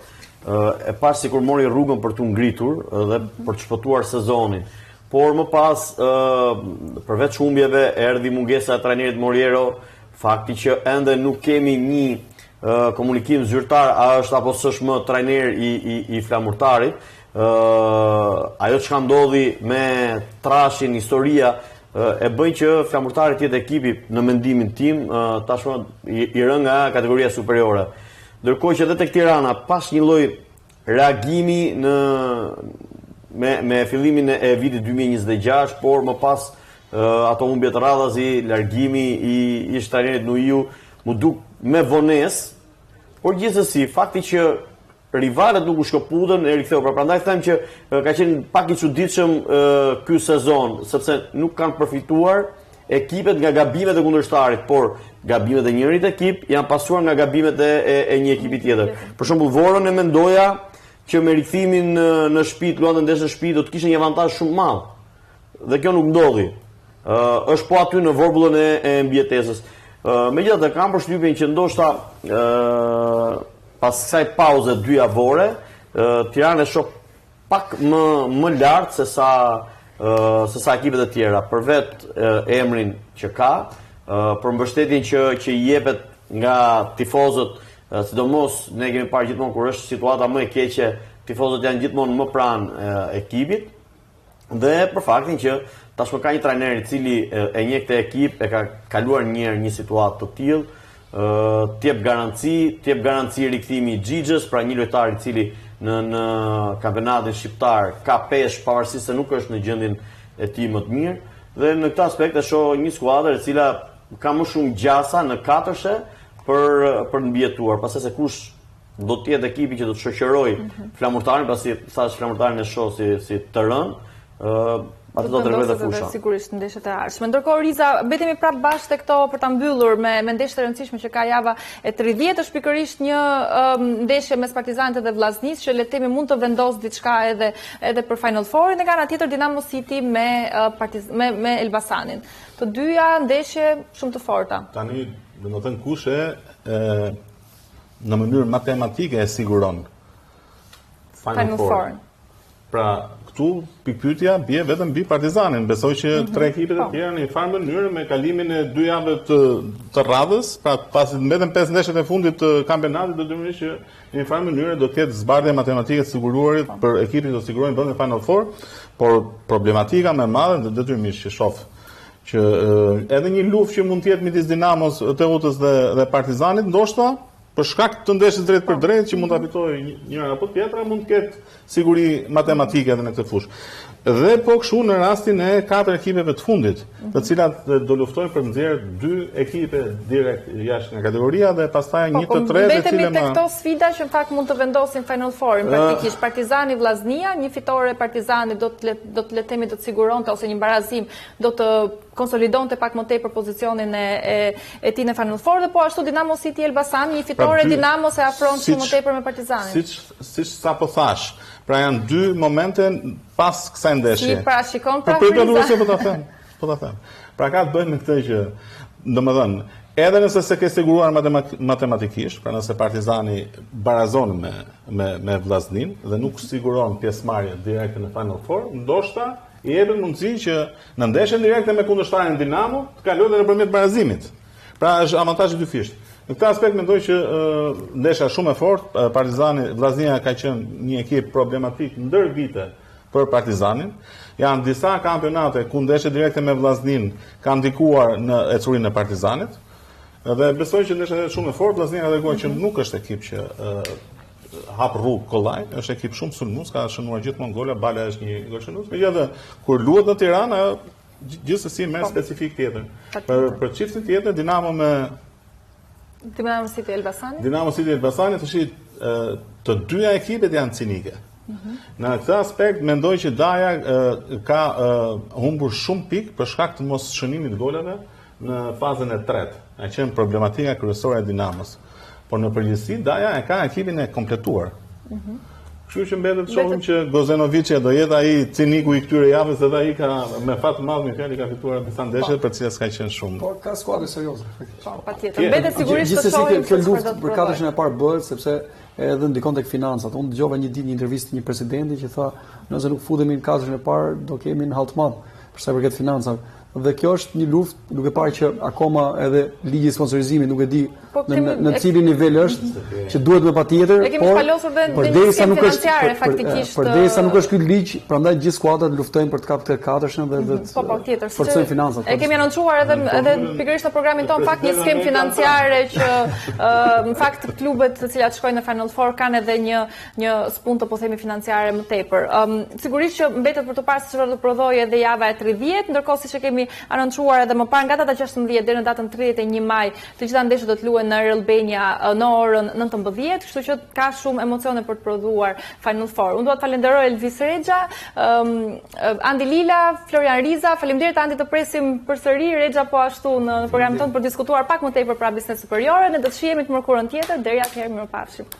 e pash sikur mori rrugën për të ngritur dhe për të shpëtuar sezonin. Por më pas, përveç humbjeve, erdhi mungesa e trajnerit Moriero, fakti që ende nuk kemi një komunikim zyrtar, a është apo s'është më trajner i Flamurtarit. Ajo që ka ndodhi me trashin, historia, e bëjnë që Flamurtari të jetë ekipi në mendimin tim tashmë i rënë nga kategoria superiore. Ndërkohë që edhe tek Tirana pas një lloj reagimi me fillimin e vitit 2026, por më pas ato humbje të radhazi, largimi i trajnerit Nuiu mu duk me vonesë, por gjithsesi fakti që rivalet nuk u shkëputën e riktheu. Prandaj them që ka qenë pak i çuditshëm ky sezon, sepse nuk kanë përfituar ekipet nga gabimet e kundërshtarit, por gabimet e njërit ekip janë pasuar nga gabimet e një ekipi tjetër. Për shembull, Vorën e mendoja që me rikthimin në shtëpi, luante ndeshje në shtëpi, do të kishte një avantazh shumë madh. Dhe kjo nuk ndodhi. Është po aty në vorbullën e mbjetesës. Megjithatë, kam përshtypjen që ndoshta pas kësaj pauze 2 javore, Tirana e shoh pak më lart se sa ekipet e tjera, për vetë emrin që ka, për mbështetjen që i jepet nga tifozët, sidomos ne kemi parë gjithmonë kur është situata më e keqe, tifozët janë gjithmonë më pranë ekipit, dhe për faktin që tashmë ka një trajner i cili e njeh këtë ekip, e ka kaluar një situatë të tillë, t'jep garanci rikthimi i Xhixhës, pra një lojtar i cili në kampionatin shqiptar ka peshë pavarësisht se nuk është në gjendjen e tij më të mirë, dhe në këtë aspekt e shoh një skuadër e cila ka më shumë gjasa në katërshe për mbijetuar, pasi se kush do të jetë ekipi që do të shoqërojë Flamurtarin, pasi thash Flamurtarin e shoh si të rënë, atë do të rregojë fusha. Sigurisht ndeshjet e ardhshme. Ndërkohë Riza, betemi prapë bashkë tek këto për ta mbyllur me ndeshjet e rëndësishme që ka java e 30, është pikërisht një ndeshje mes Partizanit dhe Vllaznisë që le të themi mund të vendos diçka edhe për Final Four, dhe nga ana tjetër Dinamo City me Elbasanin. Të dyja ndeshje shumë të forta. Tani, domethënë kush në mënyrë matematike e siguron Final Four. Pra, këtu pikpyetja bie vetëm mbi Partizanin. Besoj që 3 ekipet e tjera në një farë mënyrë me kalimin e 2 javëve të radhës, pra pasi mbeten 5 ndeshjet e fundit të kampionatit, do të thotë që në një farë mënyrë do të ketë zbardhje matematike të siguruarit për ekipin të sigurojnë vendin në Final Four, por problematika më e madhe detyrimisht që shoh që edhe një luftë që mund të jetë midis Dinamos, Teutës dhe Partizanit, ndoshta për shkak të ndeshjes drejt për drejt që mund ta fitojë njëra apo tjetra, mund të ketë siguri matematike edhe në këtë fushë. Dhe po kështu në rastin e 4 ekipeve të fundit, të cilat do luftojnë për nxjerrje 2 ekipe direkt jashtë nga kategoria dhe pastaj një të tretë e cila tek këto sfida që në fakt mund të vendosin Final Four, praktikisht Partizani Vllaznia, një fitore e Partizanit do të le të themi do të siguronte ose një barazim do të konsolidonte pak më tepër pozicionin e tij në Final Four, dhe po ashtu Dinamo City Elbasan, një fitore Dinamo se afron shumë më tepër me Partizanin. Siç sapo thash, pra janë 2 momente pas kësaj ndeshje. Si parashikon pra Po ta them. Pra ka të bëjë me këtë që, domethënë, edhe nëse se ke siguruar matematikisht, pra nëse Partizani barazon me Vllaznin dhe nuk siguron pjesëmarrje direkte në Final Four, ndoshta i jepet mundësi që në ndeshjen direkte me kundërshtarin Dinamo të kalojë nëpërmjet barazimit. Pra është avantazh i dyfisht. Në këtë aspekt mendoj që ndeshja shumë e fortë, Partizani Vllaznia ka qenë një ekip problematik ndër vite për Partizanin. Janë disa kampionate ku ndeshje direkte me Vllaznin kanë ndikuar në ecurinë e Partizanit. Dhe besoj që ndeshja është shumë e fortë, Vllaznia ka treguar që nuk është ekip që hap rrugë kollaj, është ekip shumë sulmues, ka shënuar gjithmonë gola, Bala është një gol shënues. Megjithatë, kur luhet në Tiranë, gjithsesi merr specifik tjetër. Për çiftin tjetër, Dinamo City Elbasani? Dinamo City Elbasani, të dyja ekipet janë cinike. Në këtë aspekt mendoj që Daja ka humbur shumë pikë për shkak të mos shënimit golave në fazën e tretë. Ka qenë problematika kryesore e Dinamos. Por në përgjithësi Daja e ka ekipin e kompletuar. Kështu që mbetet shohim që Gozenovic do jetë ai ciniku i këtyre javës, edhe ai ka me fat të madh ka fituar disa ndeshje për cilat s'ka qenë shumë. Po ka skuadër serioze. Po, patjetër. Mbetet sigurisht të shohim kjo luftë për katërshin e parë bëhet sepse edhe ndikon tek financat. Unë dëgjova një ditë një intervistë të një presidenti që tha, nëse nuk futemi në katërshin e parë, do kemi në halt madh për sa i përket financave. Dhe kjo është një luftë, duke parë që akoma edhe ligji i sponsorizimit nuk e di në cilin nivel është, që duhet me patjetër, por përderisa nuk është faktikisht. Përderisa nuk është ky ligj, prandaj gjithë skuadrat luftojnë për të kapur këtë katërshin dhe po patjetër. Forcojnë financat. E kemi anoncuar edhe pikërisht në programin ton fakt një skem financiare që në fakt klubet të cilat shkojnë në Final Four kanë edhe një spuntë po themi financiare më tepër. Sigurisht që mbetet për të parë se çfarë do prodhojë edhe java e 30, ndërkohë siç e kemi anoncuar edhe më parë nga data 16 deri në datën 31 maj, të gjitha ndeshjet do të luhen në Air Albania në orën 19, kështu që ka shumë emocione për të prodhuar Final Four. Unë dua të falenderoj Elvis Rexha, Andi Lila, Florian Riza, faleminderit Andi, të presim përsëri Rexha po ashtu në programin tonë për diskutuar pak më tepër për biznes superiore. Ne do të shihemi të mërkurën tjetër, deri atëherë mirupafshim.